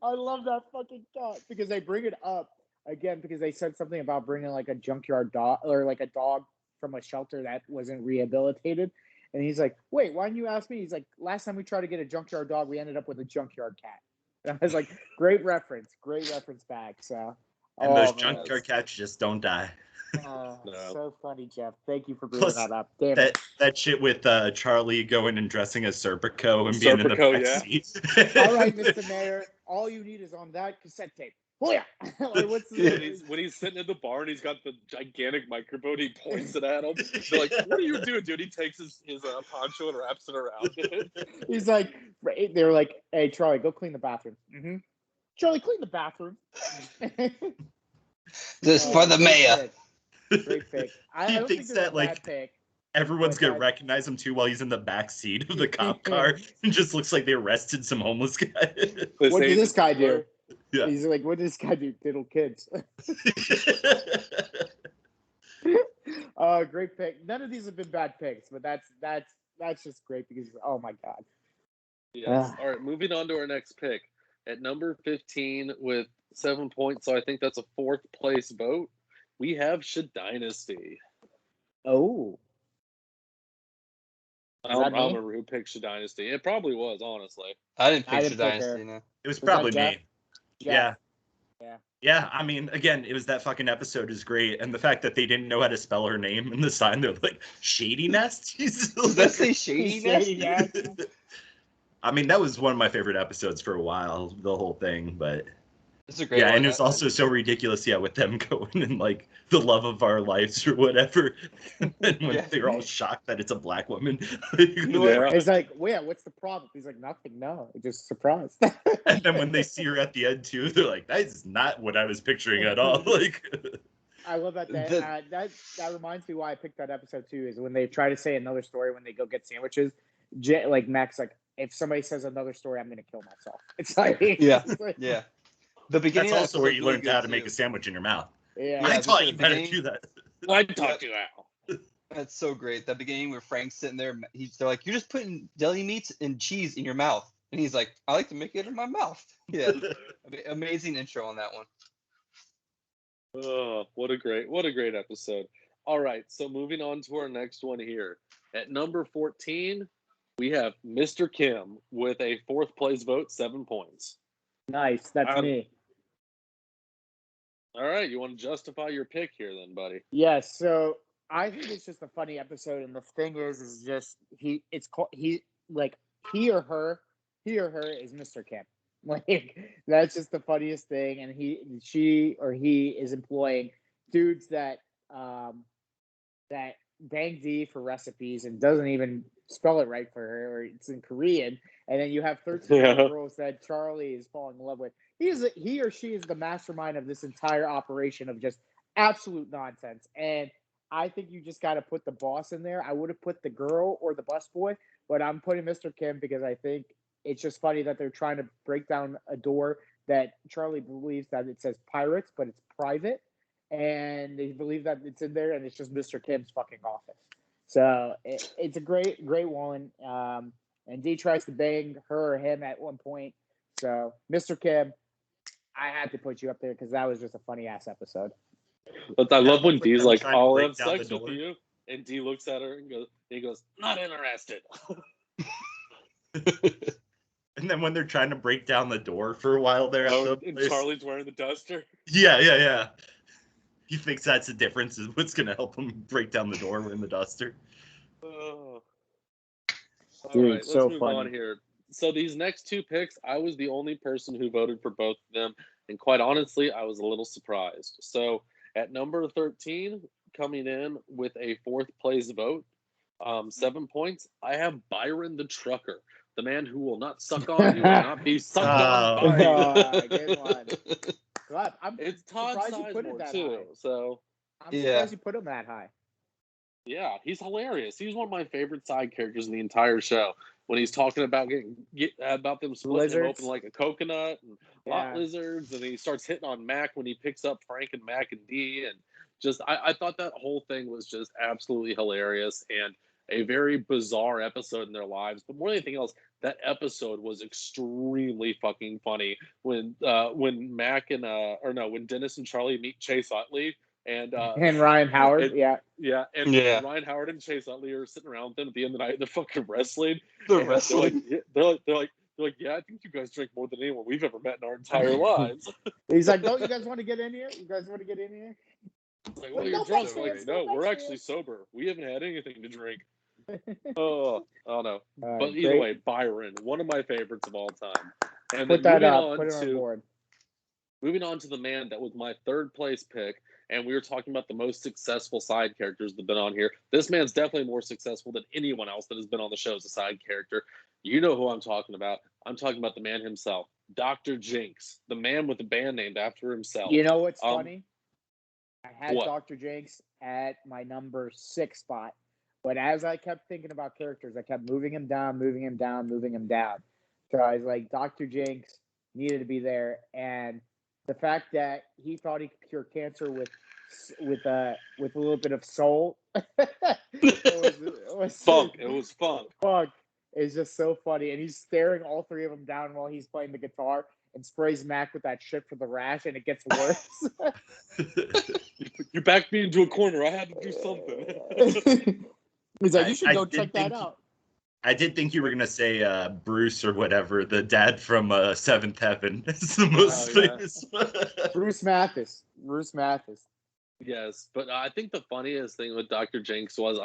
I love that fucking cat because they bring it up again because they said something about bringing like a junkyard dog or like a dog from a shelter that wasn't rehabilitated, And he's like, wait, why didn't you ask me? He's like, last time we tried to get a junkyard dog, we ended up with a junkyard cat. And I was like, great reference back. So, and those junkyard cats just don't die. No. So funny, Jeff. Thank you for bringing that up. Damn it. That shit with Charlie going and dressing as Serpico and being in the back seat. All right, Mr. Mayor, all you need is on that cassette tape. Oh yeah. Like, when he's sitting in the bar and he's got the gigantic microphone, he points it at him. They're like, "What are you doing, dude?" He takes his poncho and wraps it around it. He's like, they're like, "Hey, Charlie, go clean the bathroom." Mm-hmm. Charlie, clean the bathroom. This for the mayor. Great pick. He thinks that like everyone's gonna recognize him too while he's in the back seat of the cop car and just looks like they arrested some homeless guy. What did this guy do? Yeah. He's like, what did this guy do? Diddle kids. Great pick. None of these have been bad picks, but that's just great because oh my god. Yes. All right, moving on to our next pick. At number 15 with 7 points, so I think that's a 4th place vote. We have Dynasty. Oh. I don't remember who picked Dynasty. It probably was, honestly. I didn't pick Dynasty. No. It was probably me. Yeah. Yeah, I mean, again, it was that fucking episode is great, and the fact that they didn't know how to spell her name in the sign, they're like, Shady Nest? Does that say Shady Nest? I mean, that was one of my favorite episodes for a while, the whole thing, but... It's a great one. And it's also so ridiculous, with them going and, like, the love of our lives or whatever, and when they're all shocked that it's a black woman. It's like, well, what's the problem? He's like, nothing, no, just surprised. And then when they see her at the end, too, they're like, that is not what I was picturing at all. Like, I love that. That reminds me why I picked that episode, too, is when they try to say another story when they go get sandwiches, like, Mac's like, if somebody says another story, I'm going to kill myself. It's like... Yeah. The beginning. That's also where you learned how to make a sandwich in your mouth. Yeah, I taught you how to do that. I taught you how. That's so great. That beginning where Frank's sitting there, they're like, "You're just putting deli meats and cheese in your mouth," and he's like, "I like to make it in my mouth." Yeah, amazing intro on that one. Oh, what a great episode. All right, so moving on to our next one here. At number 14, we have Mr. Kim with a 4th place vote, 7 points. Nice, that's me. All right, you want to justify your pick here then, buddy? Yes, so I think it's just a funny episode, and the thing is just he or her is Mr. Kim. Like, that's just the funniest thing, and she is employing dudes that bang D for recipes and doesn't even spell it right for her, or it's in Korean. And then you have 13 girls that Charlie is falling in love with. He or she is the mastermind of this entire operation of just absolute nonsense. And I think you just got to put the boss in there. I would have put the girl or the busboy, but I'm putting Mr. Kim because I think it's just funny that they're trying to break down a door that Charlie believes that it says pirates, but it's private. And they believe that it's in there, and it's just Mr. Kim's fucking office. So it's a great one. And D tries to bang her or him at one point. So, Mr. Kim, I had to put you up there because that was just a funny-ass episode. But I love when D's like, I'll have sex with you. And D looks at her and goes, not interested. And then when they're trying to break down the door for a while there. And Charlie's wearing the duster. Yeah. He thinks that's the difference is what's going to help him break down the door wearing the duster. Dude, all right, so let's move on here. So these next 2 picks, I was the only person who voted for both of them. And quite honestly, I was a little surprised. So at number 13, coming in with a 4th place vote, 7 points, I have Byron the Trucker. The man who will not suck on you will not be sucked on by you. Good one. God, it's Todd Sizemore too. High. So I'm surprised you put him that high. Yeah, he's hilarious. He's one of my favorite side characters in the entire show. When he's talking about about them splitting him open like a coconut and lot lizards, and he starts hitting on Mac when he picks up Frank and Mac and D, and just I thought that whole thing was just absolutely hilarious and a very bizarre episode in their lives. But more than anything else, that episode was extremely fucking funny when Mac and when Dennis and Charlie meet Chase Utley And Ryan Howard, and Ryan Howard and Chase Utley are sitting around with them at the end of the night. They're fucking wrestling. They're wrestling. They're like, yeah, I think you guys drink more than anyone we've ever met in our entire lives. He's like, don't you guys want to get in here? You guys want to get in here? It's like, well, you're drunk. Like, no, we're actually sober. We haven't had anything to drink. Oh no. But either way, Byron, one of my favorites of all time. And put then that up. Put it on board. Moving on to the man that was my third place pick, and we were talking about the most successful side characters that have been on here. This man's definitely more successful than anyone else that has been on the show as a side character. You know who I'm talking about. I'm talking about the man himself, Dr. Jinx, the man with the band named after himself. You know what's funny? I had what? Dr. Jinx at my number 6 spot, but as I kept thinking about characters, I kept moving him down. So I was like, Dr. Jinx needed to be there, and the fact that he thought he could cure cancer with a little bit of soul, it was funk. It was funk. Funk is just so funny, and he's staring all three of them down while he's playing the guitar and sprays Mac with that shit for the rash, and it gets worse. You backed me into a corner. I had to do something. He's like, you should go check that out. I did think you were gonna say Bruce or whatever, the dad from Seventh Heaven. It's the most famous. Bruce Mathis. Yes, but I think the funniest thing with Dr. Jinx was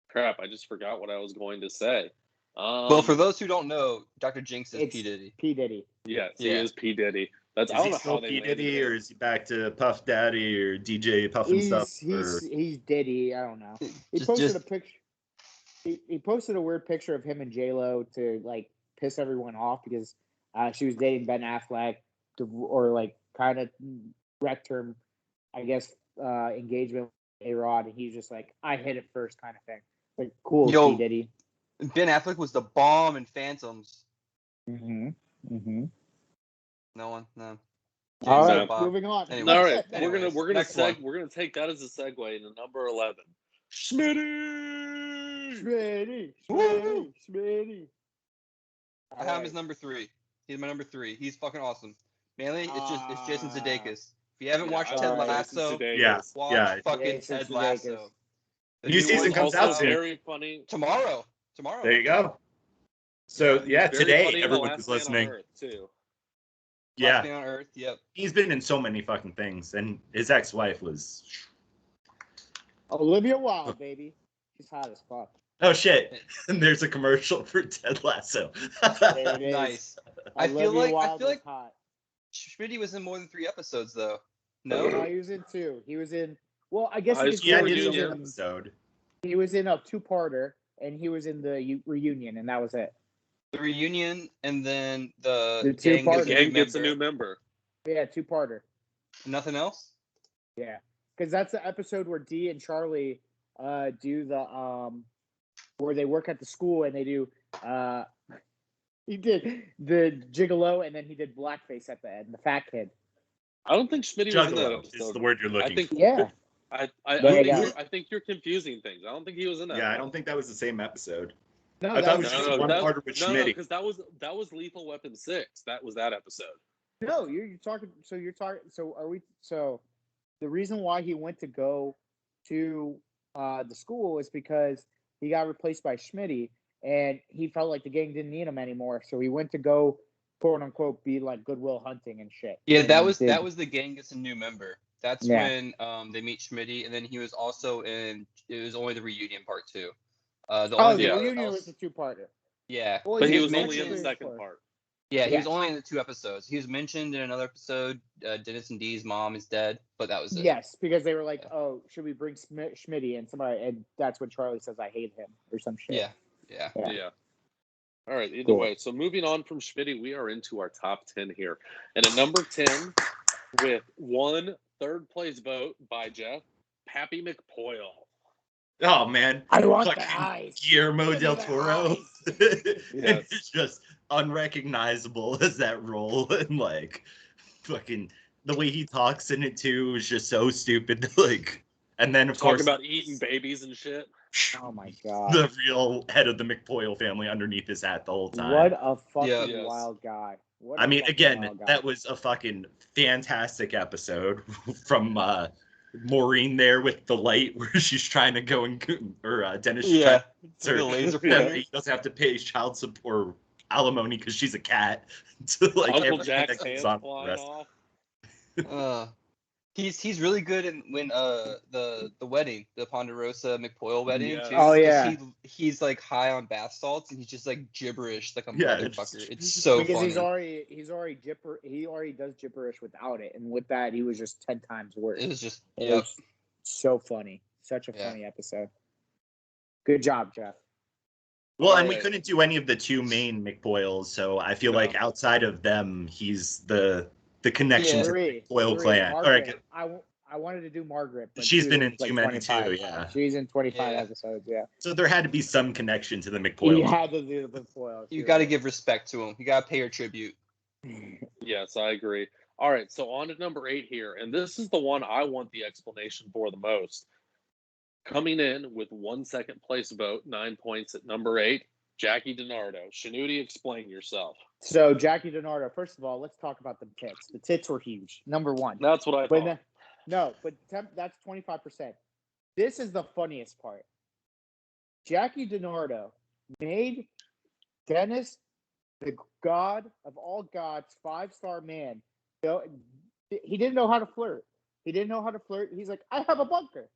crap. I just forgot what I was going to say. Well, for those who don't know, Dr. Jinx is P Diddy. P Diddy. Yes, he is P Diddy. Is he still P Diddy, or is he back to Puff Daddy or DJ Puff and stuff? He's Diddy. I don't know. He posted a picture. He posted a weird picture of him and J-Lo to like piss everyone off because she was dating Ben Affleck, or like kind of wrecked her, I guess, engagement with A-Rod, and he's just like, I hit it first kind of thing. Like, cool, P Diddy. Ben Affleck was the bomb in Phantoms. No one, no. All right, moving on. Anyway, all right, we're gonna take that as a segue into number 11. Schmitty. I have him as number 3. He's my number 3. He's fucking awesome. Mainly, it's Jason Sudeikis. If you haven't watched Ted Lasso, watch fucking Ted Lasso. The new season comes out soon. Very funny. Tomorrow. There you go. So today everyone who's listening. Last Man on Earth. Yep. He's been in so many fucking things, and his ex-wife was Olivia Wilde, baby. She's hot as fuck. Oh shit! And there's a commercial for Ted Lasso. There it is. Nice. I feel like Schmitty was in more than 3 episodes, though. No, he was in 2. He was in. Well, I guess he did an episode. He was in a 2-parter, and he was in the reunion, and that was it. The reunion, and then the gang gets a new member. Yeah, 2-parter. Nothing else? Yeah, because that's the episode where Dee and Charlie do the where they work at the school, and they do he did the gigolo, and then he did blackface at the end, the fat kid. I don't think Schmitty was in that episode. Is the word you're looking for. Yeah. I think you're confusing things. I don't think he was in that. Yeah, I don't think that was the same episode. No, I thought it was just one part with Schmitty. because that was Lethal Weapon 6. That was that episode. No, you're talking. So are we? So the reason why he went to go to the school is because he got replaced by Schmitty, and he felt like the gang didn't need him anymore. So he went to go, quote unquote, be like Goodwill Hunting and shit. Yeah, that was the gang gets a new member. That's when they meet Schmitty, and then he was also in. It was only the reunion part 2. The reunion was the 2-parter. Yeah, well, but he was only in the second part. Yeah, he was only in the 2 episodes. He was mentioned in another episode. Dennis and Dee's mom is dead, but that was it. Yes, because they were like, "Oh, should we bring Schmitty?" And that's when Charlie says, "I hate him" or some shit. Yeah. All right. Either way, so moving on from Schmitty, we are into our top 10 here, and at number 10, with 1 third-place vote by Jeff, Pappy McPoyle. Oh man, I want the eyes. Guillermo del Toro. It's just unrecognizable as that role, and like fucking the way he talks in it too is just so stupid. Like, and then of course about eating babies and shit. Oh my god, the real head of the McPoyle family underneath his hat the whole time. What a fucking wild guy. I mean, again, that was a fucking fantastic episode from Maureen there with the light where she's trying to go and or Dennis Yeah, trying the laser that he doesn't have to pay child support or alimony because she's a cat. So like Uncle everything Jack's that goes hands on with the flying rest. off. He's really good in when the wedding, the Ponderosa McPoyle wedding Yes. too. Oh, yeah. He's like high on bath salts and he's just like gibberish like a Yeah, motherfucker. It's so because funny. he already does gibberish without it, and with that he was just 10 times worse. It was just It was so funny. Such a funny episode. Good job, Jeff. Well, and we couldn't do any of the two main McPoyles, so I feel No. like outside of them, he's the connection to the McPoyle clan. Margaret. I wanted to do Margaret, but she's been in in too many 25. too, yeah. She's in 25 episodes, yeah. So there had to be some connection to the McPoyle. You had to do the McPoyle. You got to give respect to him. You got to pay her tribute. Yes, I agree. All right, so on to number 8 here, and this is the one I want the explanation for the most. Coming in with 1 second place vote, 9 points at number 8, Jackie DiNardo. Shanuti, explain yourself. So Jackie DiNardo, first of all, let's talk about the tits. The tits were huge. Number 1. That's what I thought. That's 25%. This is the funniest part. Jackie DiNardo made Dennis, the god of all gods, 5-star man. He didn't know how to flirt. He's like, I have a bunker.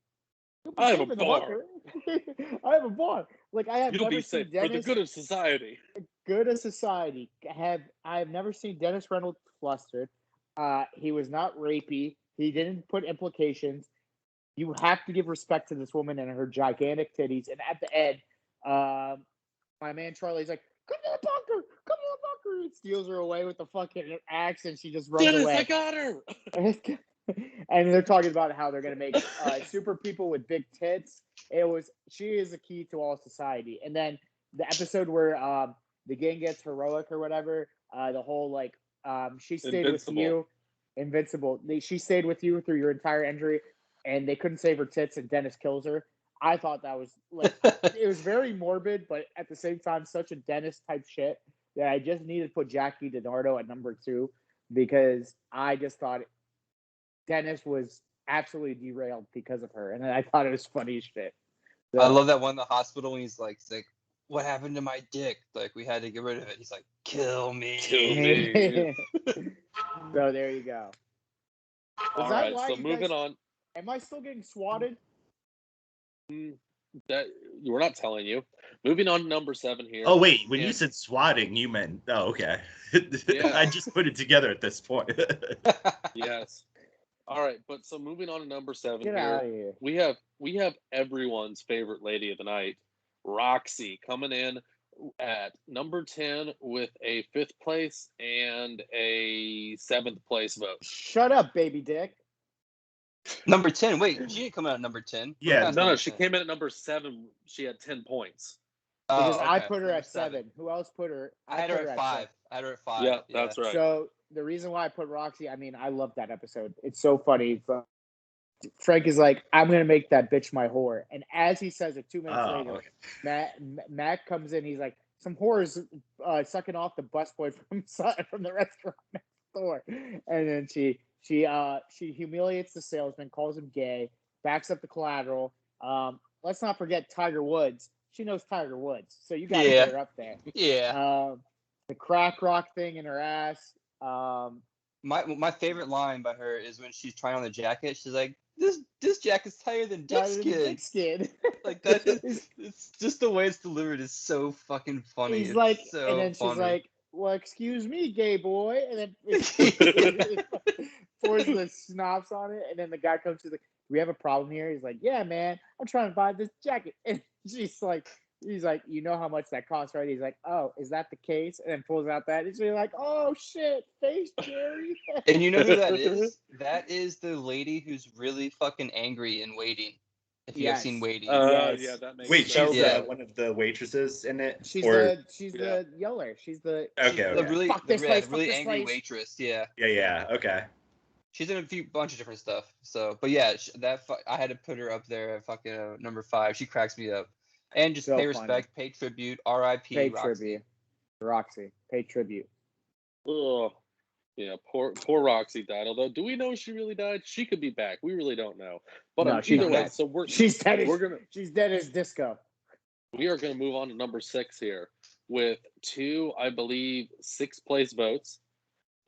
I have a bar. I have a bar. Like I have You'll never be seen safe Dennis. for the good of society. Good of society. I have never seen Dennis Reynolds flustered. He was not rapey. He didn't put implications. You have to give respect to this woman and her gigantic titties. And at the end, my man Charlie's like, "Come to the bunker! Come to the bunker!" And steals her away with the fucking axe, and she just runs away. I got her. And they're talking about how they're gonna make super people with big tits. She is the key to all society. And then the episode where the gang gets heroic or whatever, the whole like she stayed with you, invincible. She stayed with you through your entire injury, and they couldn't save her tits, and Dennis kills her. I thought that was like it was very morbid, but at the same time, such a Dennis type shit that I just needed to put Jackie DiNardo at number 2 because I just thought Dennis was absolutely derailed because of her, and I thought it was funny as shit. So, I love that one in the hospital when he's like, "What happened to my dick? Like we had to get rid of it." He's like, "Kill me." So there you go. All right, so moving on. Am I still getting swatted? That we're not telling you. Moving on to number 7 here. Oh wait, when you said swatting, you meant okay. Yeah. I just put it together at this point. Yes. All right, but so moving on to number 7 Get out of here. We have everyone's favorite lady of the night, Roxy, coming in at number 10 with a 5th place and a 7th place vote. Shut up, baby dick. Number 10. Wait, she didn't come out at number 10. Yeah, no, she came in at number 7. She had 10 points. Because I put her at 7. Who else put her? I had her at 5. I had her at 5. Yeah, that's right. So the reason why I put Roxy, I mean, I love that episode. It's so funny. Frank is like, I'm going to make that bitch my whore. And as he says it 2 minutes later, Matt comes in. He's like, some whores sucking off the busboy from the restaurant next door. And then she humiliates the salesman, calls him gay, backs up the collateral. Let's not forget Tiger Woods. She knows Tiger Woods, so you got to get her up there. Yeah. The crack rock thing in her ass. My favorite line by her is when she's trying on the jacket. She's like, "This jacket's tighter than dick skin." Like that. It's just the way it's delivered is so fucking funny. He's like, so and then funny. she's like, "Well, excuse me, gay boy," and then pours the schnapps on it, and then the guy comes to the. Do we have a problem here? He's like, "Yeah, man, I'm trying to buy this jacket," and he's like, "You know how much that costs, right?" He's like, "Oh, is that the case?" And then pulls out that. He's like, "Oh shit, face Jerry." And you know who that is? That is the lady who's really fucking angry in Waiting. If you have seen Waiting. Yeah, that makes Wait, sense. she's one of the waitresses in it? She's the yeller. She's the really fuck angry waitress. Yeah. Yeah. Okay. She's in a bunch of different stuff. So, but yeah, I had to put her up there at fucking number 5. She cracks me up. And just pay respect, pay tribute, R.I.P. Pay Roxy. tribute. Roxy, pay tribute. Ugh. Yeah, poor Roxy died. Although, do we know she really died? She could be back. We really don't know. But no, she's either way, dead. so she's dead as disco. We are gonna move on to number 6 here with 2, I believe, 6th place votes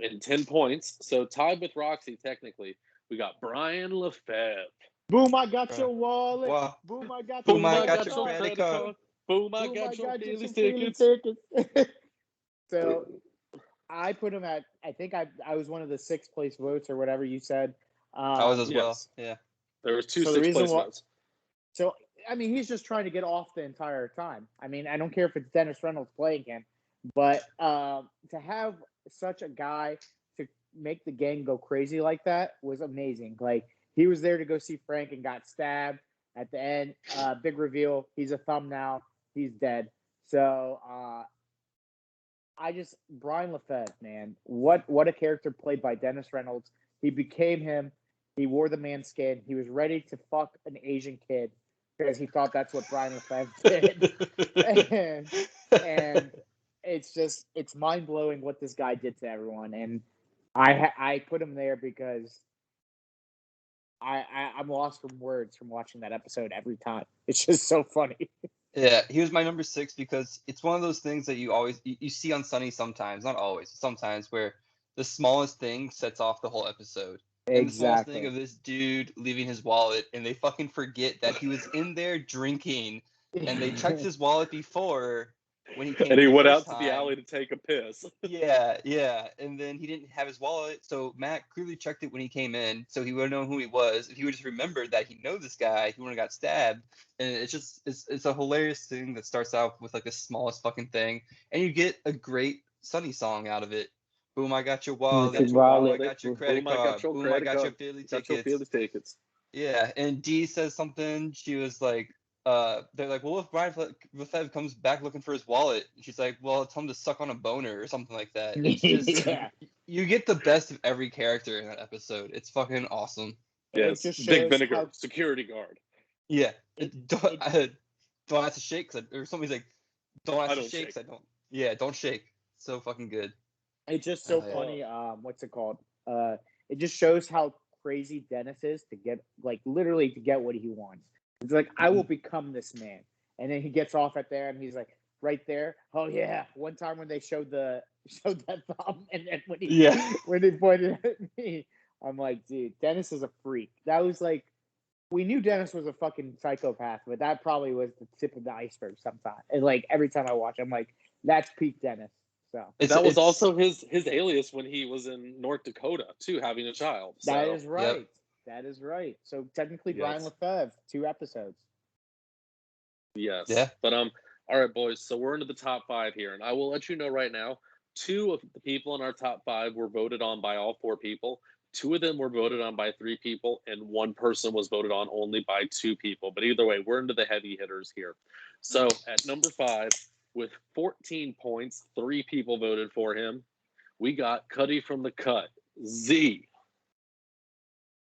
and 10 points. So tied with Roxy technically. We got Brian Lefebvre. Boom! I got your wallet. Wow. Boom! I got Boom! your I got your credit credit card. card. Boom! I got your Phillies tickets. So I put him at. I think I was one of the 6th place votes or whatever you said. I was as well. Yes. Yeah. There was 2 So the 6th reason place why- votes. So I mean, he's just trying to get off the entire time. I mean, I don't care if it's Dennis Reynolds playing him, but to have such a guy to make the gang go crazy like that was amazing. Like, he was there to go see Frank and got stabbed at the end. Big reveal. He's a thumb now. He's dead. So Brian Lefebvre, man, what a character played by Dennis Reynolds. He became him. He wore the man skin. He was ready to fuck an Asian kid because he thought that's what Brian Lefebvre did. and it's mind blowing what this guy did to everyone. And I put him there because I'm lost from words from watching that episode every time. It's just so funny. Yeah, he was my number 6 because it's one of those things that you always you see on Sunny sometimes, not always, sometimes, where the smallest thing sets off the whole episode. And the smallest thing of this dude leaving his wallet, and they fucking forget that he was in there drinking, and they checked his wallet before when he came. And he the went first out to the time. alley to take a piss. Yeah, and then he didn't have his wallet, so Matt clearly checked it when he came in, so he would have known who he was. If he would just remembered that he knows this guy, he wouldn't have got stabbed. And it's a hilarious thing that starts out with like the smallest fucking thing, and you get a great Sunny song out of it. Boom, I got your wallet. Boom, I got your credit card. Boom, I got your Philly tickets. Yeah, and Dee says something. She was like, they're like, well, if Brian Lefebvre comes back looking for his wallet, she's like, well, tell him to suck on a boner or something like that. It's just, you get the best of every character in that episode. It's fucking awesome. Yes, Big Vinegar, security guard. Yeah, don't have to shake, or somebody's like, don't have to shake. Yeah, don't shake. So fucking good. It's just so funny. What's it called? It just shows how crazy Dennis is to get, like, literally to get what he wants. It's like, I will become this man. And then he gets off at there and he's like, right there. Oh yeah. One time when they showed that thumb, and then when he pointed at me, I'm like, dude, Dennis is a freak. That was like, we knew Dennis was a fucking psychopath, but that probably was the tip of the iceberg sometimes. And like every time I watch, I'm like, that's peak Dennis. So that was also his alias when he was in North Dakota too, having a child. So. That is right. Yep. That is right. So technically, Brian Lefebvre, 2 episodes. Yes. Yeah. But all right, boys. So we're into the top 5 here, and I will let you know right now, 2 of the people in our top 5 were voted on by all 4 people. 2 of them were voted on by 3 people, and 1 person was voted on only by 2 people. But either way, we're into the heavy hitters here. So at number 5, with 14 points, 3 people voted for him. We got Cuddy from the Cut, Z.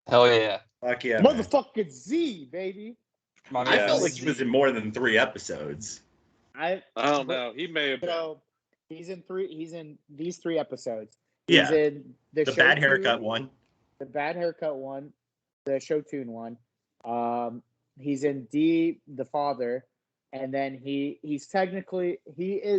Hell yeah. Fuck yeah. Motherfucking Z, baby. I felt like he was in more than 3 episodes. I don't know. He may have been. So he's in these 3 episodes. He's in the bad haircut one. The bad haircut one. The show tune one. He's in D, the father. And then he is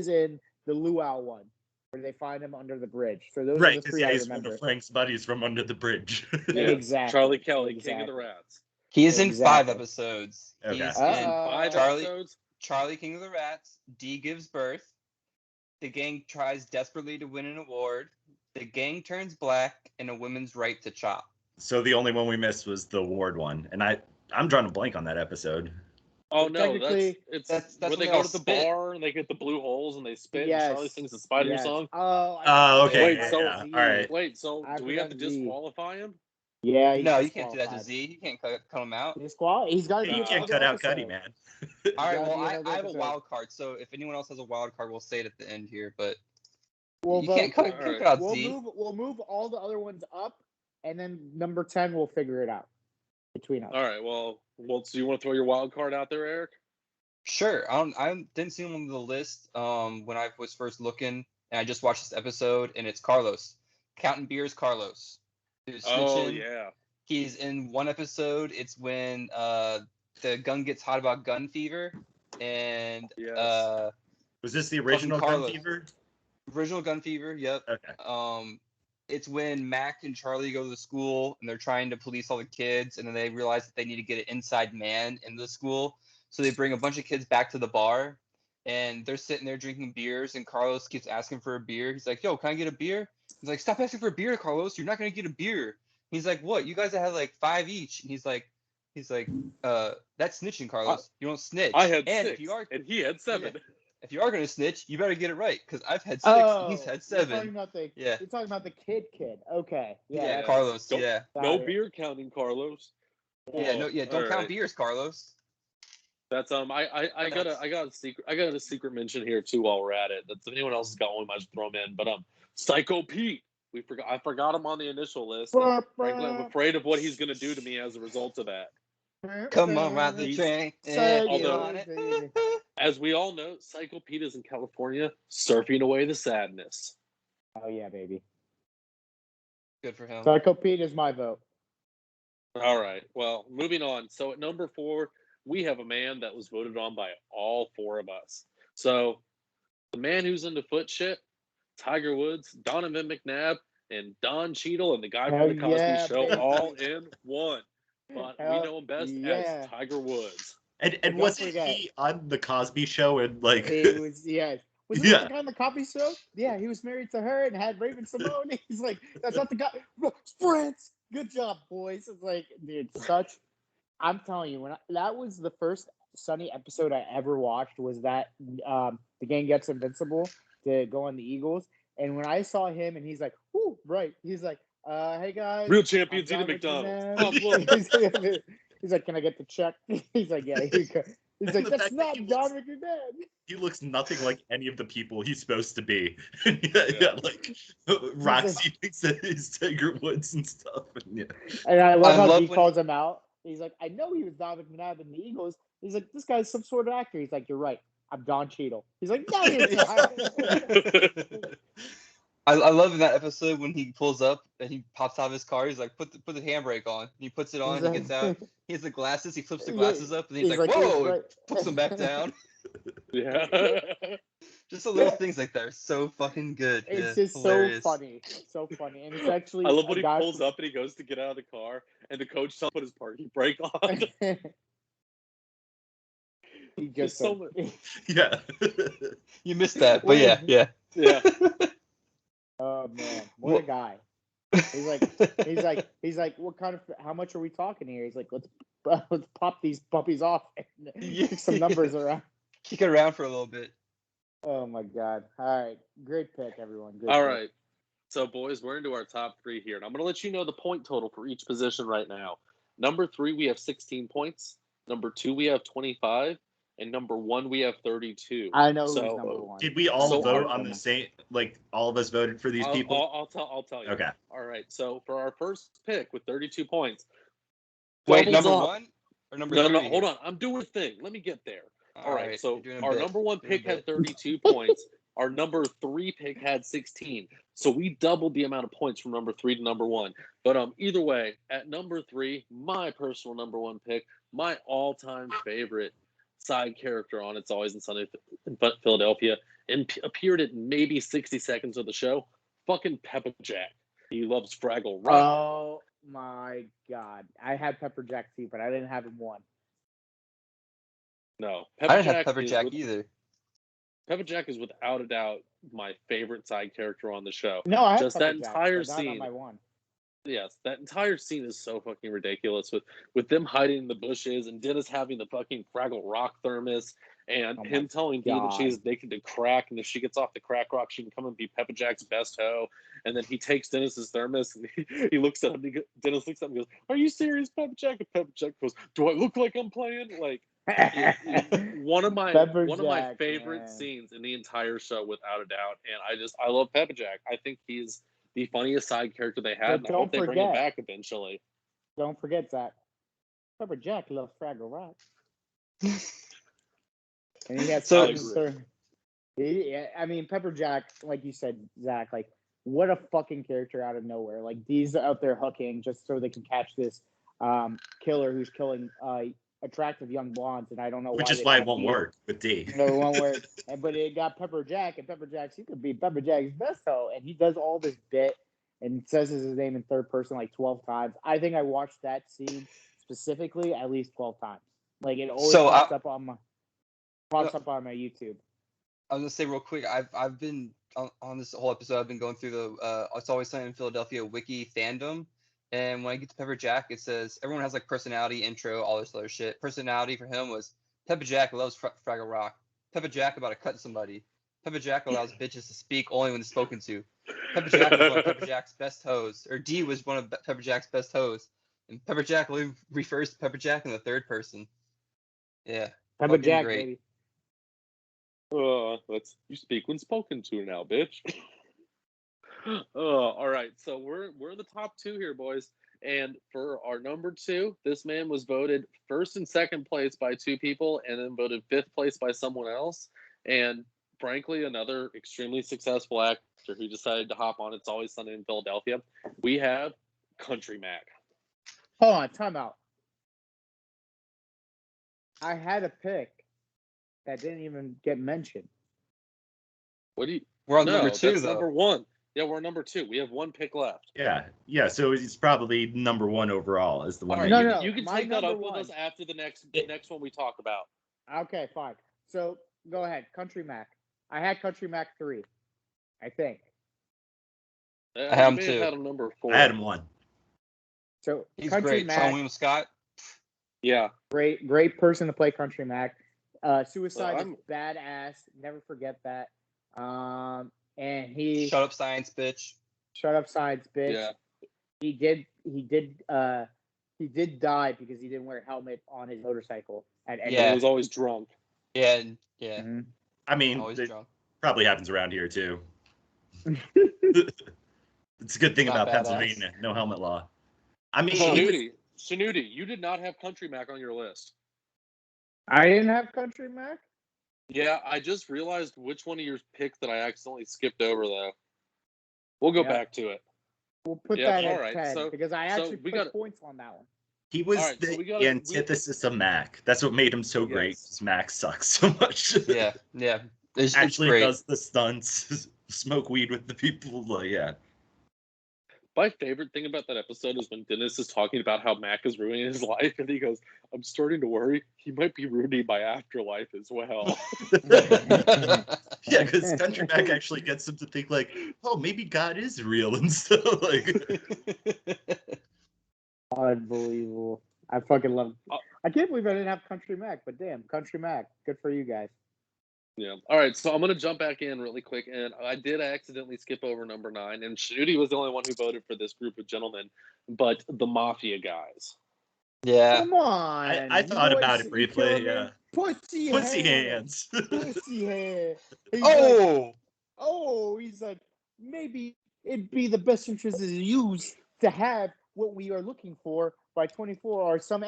in the Luau one, where they find him under the bridge. So those are the 3 I remember. One of Frank's buddies from Under the Bridge. Yeah, exactly. Charlie Kelly, King of the Rats. He is in 5 episodes. Okay. He's in 5 episodes. Charlie, King of the Rats. D gives birth. The gang tries desperately to win an award. The gang turns black, and a woman's right to chop. So the only one we missed was the award one, and I'm drawing a blank on that episode. Oh no, that's where they go to the spit. bar and they get the blue holes and they spit. Yes. And Charlie sings the Spider song. Okay. Wait, all right. Wait, so do we have to disqualify him? Yeah. No, you can't do that to Z. You can't cut him out. He's got to. You can't cut out Cuddy, man. All right. Well, I have a wild card, so if anyone else has a wild card, we'll say it at the end here. But you can't cut out Z. We'll move all the other ones up, and then number 10 we'll figure it out between us. All right. Well, so you want to throw your wild card out there, Eric? Sure. I didn't see him on the list when I was first looking, and I just watched this episode, and it's Carlos. counting beers Carlos. Who's Oh snitching. yeah. He's in one episode. It's when the gun gets hot about gun fever, and Yes. Was this the original Gun Fever? Original Gun Fever. Yep. Okay. It's when Mac and Charlie go to the school and they're trying to police all the kids, and then they realize that they need to get an inside man in the school. So they bring a bunch of kids back to the bar, and they're sitting there drinking beers, and Carlos keeps asking for a beer. He's like, "Yo, can I get a beer?" He's like, "Stop asking for a beer, Carlos. You're not gonna get a beer." He's like, "What? You guys had like 5 each." And he's like, "That's snitching, Carlos. You don't snitch." I had and 6, if you are, and he had 7. Yeah. If you are gonna snitch, you better get it right, because I've had 6 and he's had 7. You're talking about the kid. Okay. Yeah, Carlos. No beer counting, Carlos. Don't count beers, Carlos. That's I got a secret mention here too while we're at it. That's if anyone else has got one, we might just throw them in. But Psycho Pete. I forgot him on the initial list. Frankly, I'm afraid of what he's gonna do to me as a result of that. Come on, ride the train. As we all know, Psycho Pete is in California surfing away the sadness. Oh yeah, baby. Good for him. Psycho Pete is my vote. All right. Well, moving on. So at number 4, we have a man that was voted on by all 4 of us. So the man who's into foot shit, Tiger Woods, Donovan McNabb, and Don Cheadle, and the guy from the Cosby Show, baby. all in one. But we know him best as Tiger Woods. And wasn't he on the Cosby Show and like? It was Was it the guy on the Cosby Show? Yeah, he was married to her and had Raven Simone. He's like, that's not the guy. Sprints. Good job, boys. It's like, dude, I'm telling you, that was the first Sunny episode I ever watched. Was that the gang gets invincible to go on the Eagles, and when I saw him and he's like, "Ooh, right," he's like, "Hey guys, real champions eating McDonald's." He's like, "Can I get the check?" He's like, "Yeah, here you go." He's like, "That's not Don McNabb." He looks nothing like any of the people he's supposed to be. Like Roxy thinks that he's Tiger Woods and stuff. And I love how he calls him out. He's like, "I know he was Don McNabb in the Eagles." He's like, "This guy's some sort of actor." He's like, "You're right. I'm Don Cheadle." He's like, "No, you're not." I love in that episode when he pulls up and he pops out of his car. He's like, put the handbrake on. He puts it on. He gets out. He has the glasses. He flips the glasses up, and he's like, "Whoa!" Right. Puts them back down. Yeah. Just the little things like that are so fucking good. It's just hilarious. So funny, and it's actually. I love when he pulls up and he goes to get out of the car, and the coach tells him to put his parking brake on. He just yeah. You missed that, but yeah. Oh man, what a guy! He's like, what kind of? How much are we talking here? He's like, let's pop these puppies off and kick some numbers around. Kick it around for a little bit. Oh my god! All right, great pick, everyone. All right, so boys, we're into our top 3 here, and I'm gonna let you know the point total for each position right now. Number 3, we have 16 points. Number 2, we have 25. And number 1, we have 32. I know who's number 1. Did we all vote on the same? Like all of us voted for these people? I'll tell you. Okay. All right. So for our first pick with 32 points. Wait, number 1 or number 3? No, hold on. I'm doing a thing. Let me get there. All right. So our number 1 pick had 32 points. Our number 3 pick had 16. So we doubled the amount of points from number 3 to number 1. But either way, at number 3, my personal number 1 pick, my all-time favorite side character on It's Always Sunny in Philadelphia, and appeared at maybe 60 seconds of the show, fucking Pepper Jack. He loves Fraggle Rock. Oh my god. I had Pepper Jack too, but I didn't have him 1. No. I didn't have Pepper Jack either. Pepper Jack is without a doubt my favorite side character on the show. No, I have just Pepper that Jack, entire but not scene. on my 1. Yes, that entire scene is so fucking ridiculous with them hiding in the bushes and Dennis having the fucking Fraggle Rock thermos and him telling Dee that she's naked to crack, and if she gets off the crack rock, she can come and be Pepper Jack's best hoe. And then he takes Dennis's thermos and he looks at him. Dennis looks at him and goes, "Are you serious, Pepper Jack?" And Pepper Jack goes, "Do I look like I'm playing?" Like one of my favorite scenes in the entire show, without a doubt. And I love Pepper Jack. I think he's the funniest side character they had, and I hope they bring him back eventually. Don't forget, Zach. Pepper Jack loves Fraggle Rock. And he has I mean, Pepper Jack, like you said, Zach, like what a fucking character out of nowhere. Like, Dee's out there hooking just so they can catch this killer who's killing attractive young blondes, and I don't know why. Which is why it won't work with D. No, it won't work. But it got Pepper Jack, and Pepper Jack, he could be Pepper Jack's best hoe, and he does all this bit and says his name in third person like 12 times. I think I watched that scene specifically at least 12 times. Like, it always pops up on my YouTube. I was gonna say real quick, I've been on this whole episode. I've been going through the It's Always Sunny in Philadelphia wiki fandom, and when I get to Pepper Jack, it says everyone has like personality, intro, all this other shit. Personality for him was Pepper Jack loves Fraggle Rock. Pepper Jack about to cut somebody. Pepper Jack allows bitches to speak only when spoken to. Pepper Jack was one of Pepper Jack's best hoes, or D was one of Pepper Jack's best hoes, and Pepper Jack refers to Pepper Jack in the third person. Yeah, Pepper Jack, great. Baby. You speak when spoken to now, bitch. All right, so we're in the top 2 here, boys. And for our number 2, this man was voted first and second place by 2 people, and then voted 5th place by someone else. And frankly, another extremely successful actor who decided to hop on It's Always Sunny in Philadelphia. We have Country Mac. Hold on, time out. I had a pick that didn't even get mentioned. What do you? We're on number 2, that's though. Number 1. Yeah, we're number 2. We have 1 pick left. Yeah. So it's probably number 1 overall is the one. All right, you can take that up with us after the next one we talk about. Okay, fine. So go ahead, Country Mac. I had Country Mac 3, I think. I had him 2. Had him number 4. I had him 1. So he's Country great. Mac, Sean William Scott. Yeah, great person to play Country Mac. Suicide is badass. Never forget that. And he Shut up, science, bitch. Shut up, science, bitch. Yeah. He did die because he didn't wear a helmet on his motorcycle. He was always drunk. Yeah. Mm-hmm. I mean, always drunk. Probably happens around here too. It's a good thing about Pennsylvania, no helmet law. I mean, Shanuti, you did not have Country Mac on your list. I didn't have Country Mac? Yeah, I just realized which one of your picks that I accidentally skipped over, though. We'll go back to it. We'll put that at 10, because I actually put points on that one. He was the antithesis of Mac. That's what made him so great. Mac sucks so much. Yeah. It's actually great. Does the stunts, smoke weed with the people. Yeah. My favorite thing about that episode is when Dennis is talking about how Mac is ruining his life, and he goes, "I'm starting to worry he might be ruining my afterlife as well." Yeah, because Country Mac actually gets him to think like, "Oh, maybe God is real," and stuff like. Unbelievable! I fucking love. I can't believe I didn't have Country Mac, but damn, Country Mac, good for you guys. Yeah. All right. So I'm going to jump back in really quick. And I did accidentally skip over number 9. And Shanuti was the only one who voted for this group of gentlemen. But the Mafia guys. Yeah. Come on. I thought about it briefly. Yeah. Pussy hands. Pussy hands. He's like, maybe it'd be the best interest of use to have what we are looking for by 24, or some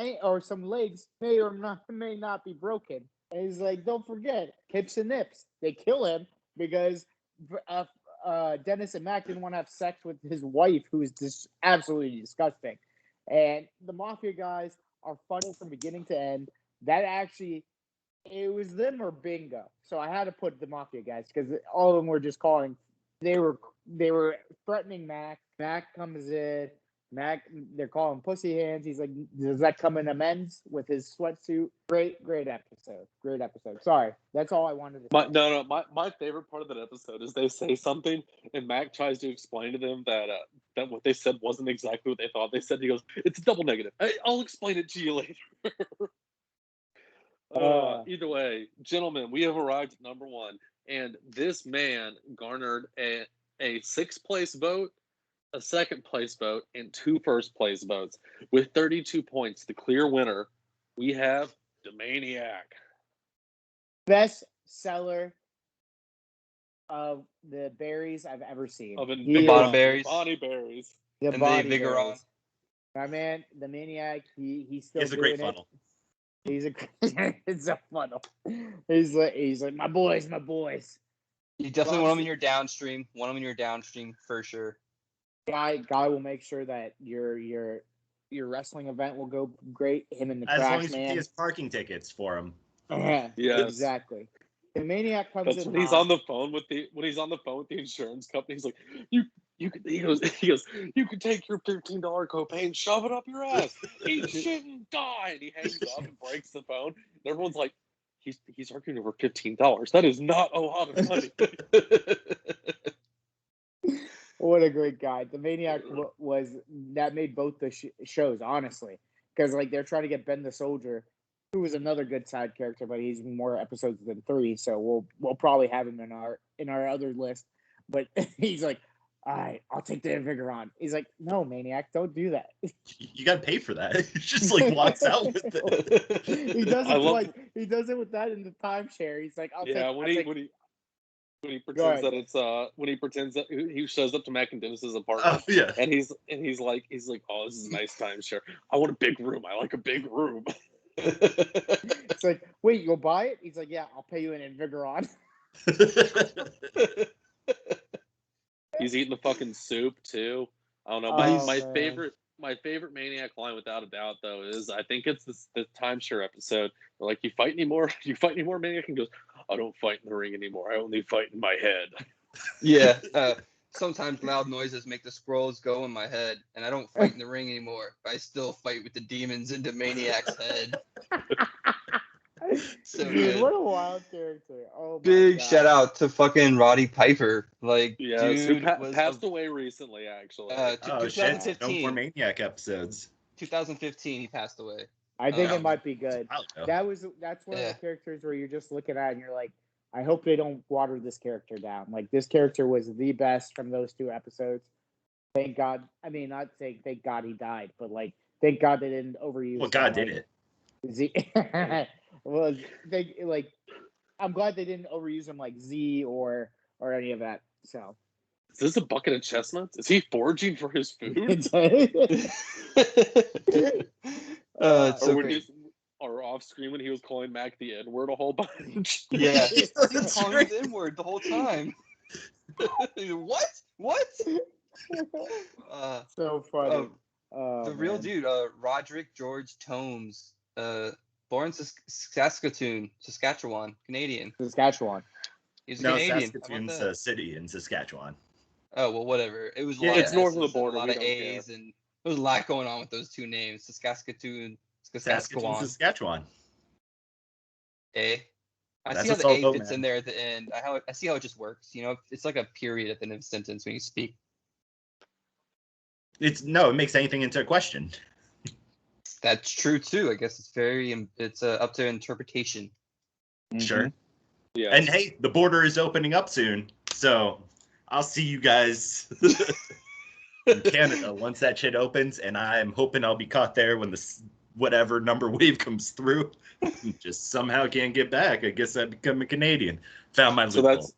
legs may not be broken. And he's like, don't forget, Kips and Nips. They kill him because Dennis and Mac didn't want to have sex with his wife, who is just absolutely disgusting. And the Mafia guys are funny from beginning to end. That actually, it was them or bingo. So I had to put the Mafia guys because all of them were just calling. They were threatening Mac. Mac comes in. Mac, they're calling pussy hands. He's like, does that come in amends with his sweatsuit? Great episode. Great episode. Sorry, that's all I wanted to say. My favorite part of that episode is they say something and Mac tries to explain to them that what they said wasn't exactly what they thought they said. He goes, it's a double negative. I'll explain it to you later. Either way, gentlemen, we have arrived at number 1, and this man garnered a 6th place vote, a 2nd place vote, and 2 1st place votes. With 32 points, the clear winner, we have the Maniac. Best seller of the berries I've ever seen. The bottom berries. Bonnie berries. The and body the Vigoron. berries. My man, the Maniac, he's still doing it. He has a great funnel. It's a funnel. He's like, my boys. You definitely want them in your downstream. Want them in your downstream for sure. Guy will make sure that your wrestling event will go great. Him and the as Crash long as Man. he has parking tickets for him. Yeah, Yes. exactly. The Maniac comes That's in. when he's on the phone with the insurance company. He's like, he goes, you can take your $15 copay and shove it up your ass. Eat shit and die. And he hangs up and breaks the phone. And everyone's like, he's arguing over $15. That is not a lot of money. What a great guy. The Maniac was that made both the shows, honestly, because like they're trying to get Ben the Soldier, who was another good side character, but he's more episodes than 3, so we'll probably have him in our other list. But he's like, all right, I'll take the Invigorant. He's like, no, Maniac, don't do that. You got to pay for that. He just like walks out with it. He does it with that in the timeshare. He's like, when he pretends that it's when he pretends that he shows up to Mac and Dennis's apartment, yeah, and he's like, oh, this is a nice timeshare. I want a big room. I like a big room. It's like, wait, you'll buy it? He's like, yeah, I'll pay you an Invigorant. He's eating the fucking soup too. I don't know. My favorite Maniac line, without a doubt, though, is I think it's the timeshare episode. They're like, you fight anymore, Maniac? And goes, I don't fight in the ring anymore. I only fight in my head. Yeah. Sometimes loud noises make the scrolls go in my head, and I don't fight in the ring anymore. But I still fight with the demons into Maniac's head. So dude, good. what a wild character. Oh, big God. shout out to fucking Roddy Piper. Like, yes, dude who passed away recently, actually. 2015. Shit. No more Maniac episodes. 2015, he passed away. I think it might be good. That's one of Yeah. the characters where you're just looking at and you're like, I hope they don't water this character down. Like, this character was the best from those 2 episodes. Thank God. I mean, not saying thank God he died, but like, thank God they didn't overuse. Well, God did it. Well, I'm glad they didn't overuse him like Z or any of that. So, is this a bucket of chestnuts? Is he foraging for his food? Or off screen when he was calling Mac the N-word a whole bunch. Yeah, he's calling the N-word the whole time. What? So funny. The real dude, Roderick George Tomes, born in Saskatchewan, Canadian. Saskatchewan. He's Canadian. Saskatoon's a city in Saskatchewan. Oh, well, whatever. It was it's north of the border. A lot of A's, and there was a lot going on with those 2 names. Saskatoon, Saskatchewan. A. I That's see how the A fits man. in there at the end. I see how it just works. You know, it's like a period at the end of a sentence when you speak. It makes anything into a question. That's true too. I guess it's up to interpretation. Sure. Yeah. And hey, the border is opening up soon, so I'll see you guys in Canada once that shit opens, and I'm hoping I'll be caught there when the whatever number wave comes through. Just somehow can't get back. I guess I become a Canadian. Found my loophole. So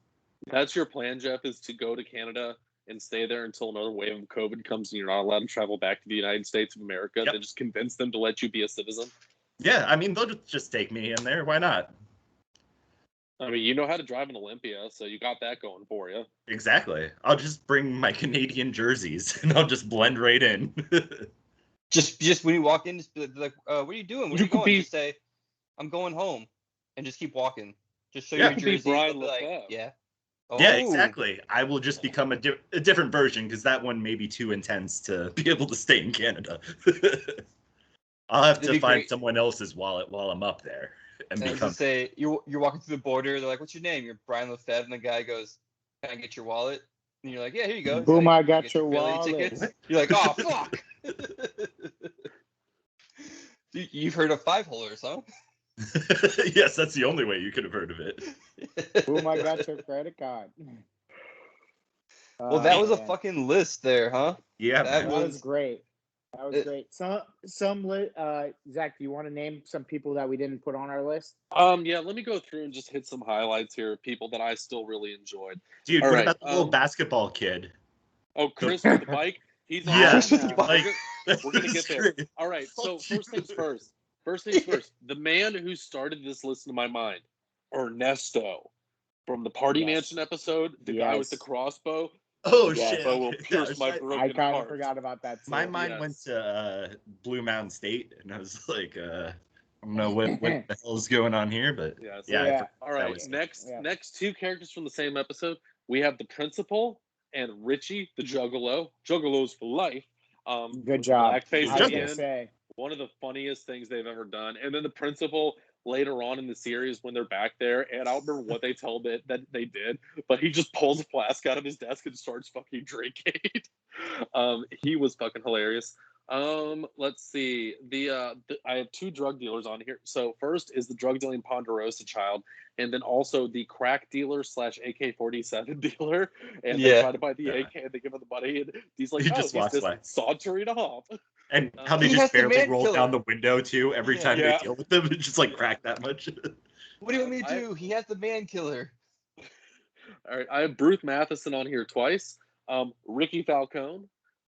that's your plan, Jeff, is to go to Canada and stay there until another wave of COVID comes and you're not allowed to travel back to the United States of America. Yep. Then just convince them to let you be a citizen. Yeah, I mean, they'll just take me in there. Why not? I mean, you know how to drive an Olympia, so you got that going for you. Exactly. I'll just bring my Canadian jerseys and I'll just blend right in. just when you walk in, just be like, what are you doing? Where are you going? Just say, I'm going home, and just keep walking. Just show your jersey. Like, yeah. Oh. Yeah, exactly. I will just become a different version because that one may be too intense to be able to stay in Canada. I'll have to find someone else's wallet while I'm up there and become. Say you're walking through the border. They're like, "What's your name?" You're Brian Lefebvre, and the guy goes, "Can I get your wallet?" And you're like, "Yeah, here you go." Boom! Like, I got your wallet. You're like, "Oh fuck." You've heard of 5-holers, huh? Yes, that's the only way you could have heard of it. Boom! I got your credit card. Well, that was a fucking list there, huh? Yeah, that was great. That was great. Zach, do you want to name some people that we didn't put on our list? Yeah, let me go through and just hit some highlights here of people that I still really enjoyed. Dude, what about the little basketball kid? Oh, Chris with the bike? He's on. Yeah, Chris with the bike. We're gonna get there. All right, so first things first. The man who started this list in my mind, Ernesto. From the Party Mansion episode, the guy with the crossbow. Oh, the shit. crossbow will pierce my broken I kind heart. of forgot about that too. My mind went to Blue Mountain State, and I was like, I don't know what the hell is going on here, but yeah. All right, next two characters from the same episode. We have the principal and Richie, the Juggalo. Juggalos for life. Good job. Blackface I was at the gonna end. say. One of the funniest things they've ever done. And then the principal later on in the series when they're back there, and I don't remember what they told it that they did, but he just pulls a flask out of his desk and starts fucking drinking. He was fucking hilarious. Let's see. I have two drug dealers on here. So first is the drug dealing Ponderosa child, and then also the crack dealer / AK-47 dealer. And they try to buy the AK, and they give him the money, and he's like, he's just sauntering off. And how they just barely roll down the window too every time they deal with them. It's just like crack that much. What do you want me to do? He has the man killer. All right, I have Bruce Matheson on here twice. Ricky Falcone,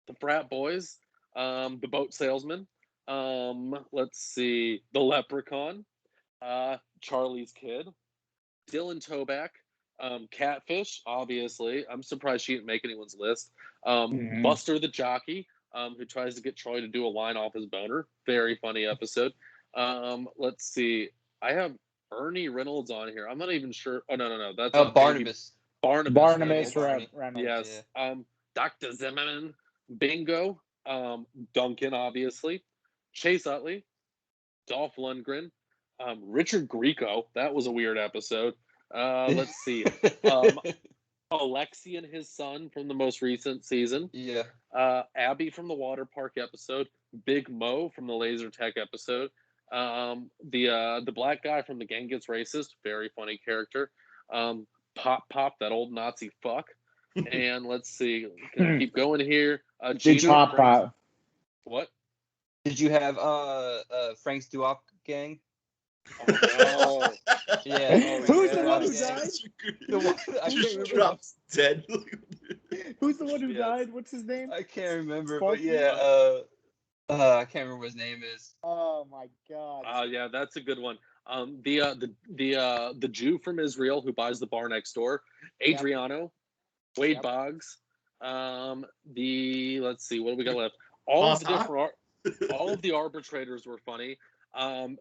the frat boys, the boat salesman. Let's see, the leprechaun, Charlie's kid, Dylan Toback, Catfish. Obviously, I'm surprised she didn't make anyone's list. Buster the jockey. Who tries to get Troy to do a line off his boner. Very funny episode. Let's see. I have Ernie Reynolds on here. I'm not even sure. Oh, no. That's Barnabas. Barnabas Reynolds. Yes. Yeah. Dr. Zimmerman. Bingo. Duncan, obviously. Chase Utley. Dolph Lundgren. Richard Grieco. That was a weird episode. Let's see. Alexi and his son from the most recent season. Yeah. Abby from the water park episode. Big Mo from the laser tech episode. The black guy from The Gang Gets Racist. Very funny character. Pop, that old Nazi fuck. And let's see. Keep going here. Pop. What? Did you have Frank's Duop gang? Oh, no. Yeah. Who's the one who died? The one I just drops dead. Who's the one who died? What's his name? I can't remember, Sparky? but I can't remember what his name is. Oh my god. Yeah, that's a good one. The Jew from Israel who buys the bar next door, Adriano, Wade Boggs. Let's see, what do we got left? All of the arbitrators were funny.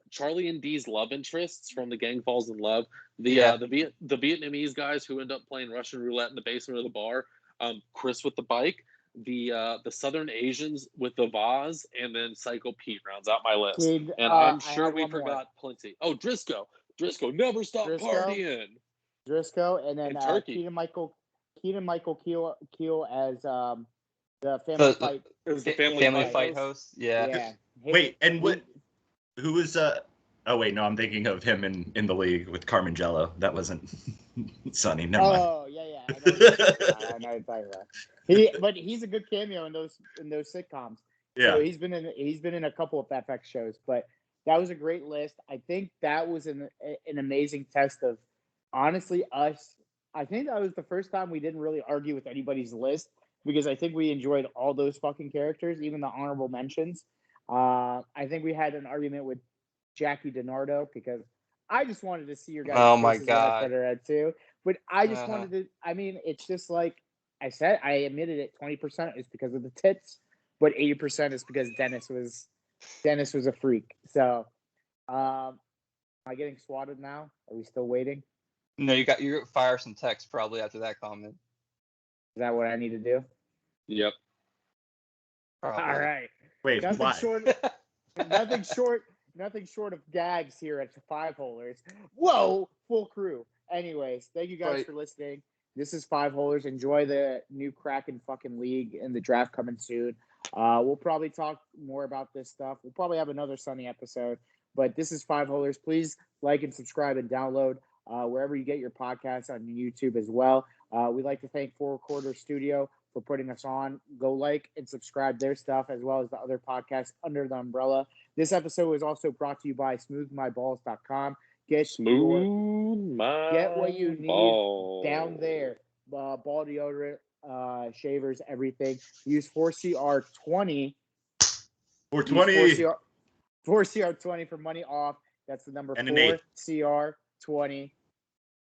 Charlie and Dee's love interests from The Gang Falls in Love. The Vietnamese guys who end up playing Russian roulette in the basement of the bar. Chris with the bike. The Southern Asians with the vase, and then Psycho Pete rounds out my list. And I'm sure we forgot plenty. Oh, Driscoll, never stop partying. Driscoll, and then Keaton Michael Keel as the family fight. It was the family fight host. Yeah. Wait, and what? Who was Oh wait, no, I'm thinking of him in the league with Carmen Jello. That wasn't Sonny. Never mind. Oh yeah. I know what you're talking about. But he's a good cameo in those sitcoms. Yeah. So he's been in a couple of FX shows, but that was a great list. I think that was an amazing test of honestly us. I think that was the first time we didn't really argue with anybody's list because I think we enjoyed all those fucking characters, even the honorable mentions. I think we had an argument with Jackie DiNardo because I just wanted to see your guys. Oh my god! Put her at too, but I just wanted to. I mean, it's just like I said. I admitted it. 20% is because of the tits, but 80% is because Dennis was a freak. So, am I getting swatted now? Are we still waiting? No, you fire some text probably after that comment. Is that what I need to do? Yep. Probably. All right. Wait, nothing short of gags here at the Five Holers. Whoa, full crew. Anyways, thank you guys for listening. This is Five Holers. Enjoy the new Kraken fucking league and the draft coming soon. We'll probably talk more about this stuff. We'll probably have another Sunny episode. But this is Five Holers. Please like and subscribe and download wherever you get your podcasts on YouTube as well. We'd like to thank Four Quarter Studio for putting us on. Go like and subscribe their stuff as well as the other podcasts under the umbrella. This episode was also brought to you by smoothmyballs.com. Get what you need down there. Ball deodorant, shavers, everything. Use 4CR20. 420. 4CR20 for money off. That's the number and 4CR20.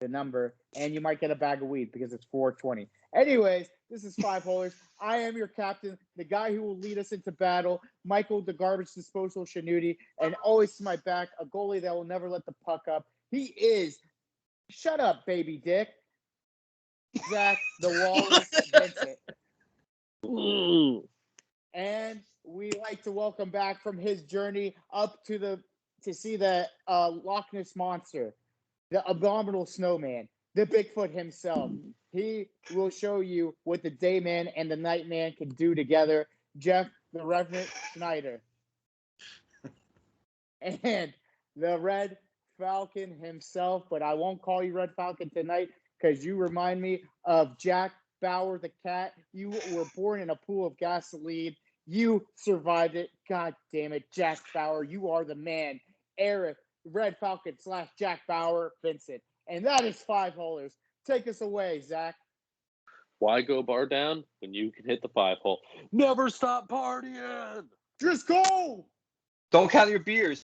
the number, and you might get a bag of weed because it's 420. Anyways, this is 5 Holers. I am your captain, the guy who will lead us into battle, Michael, the garbage disposal Shanuti, and always to my back, a goalie that will never let the puck up. He is, shut up, baby dick, Zach, the Wallace Vincent. And we like to welcome back from his journey up to see the Loch Ness Monster, the abominable snowman, the Bigfoot himself. He will show you what the day man and the night man can do together. Jeff, the Reverend Schneider. And the Red Falcon himself, but I won't call you Red Falcon tonight because you remind me of Jack Bauer the cat. You were born in a pool of gasoline. You survived it. God damn it, Jack Bauer. You are the man. Eric, Red Falcon / Jack Bauer, Vincent. And that is 5 Holers. Take us away, Zach. Why go bar down when you can hit the 5 hole? Never stop partying. Just go. Don't count your beers.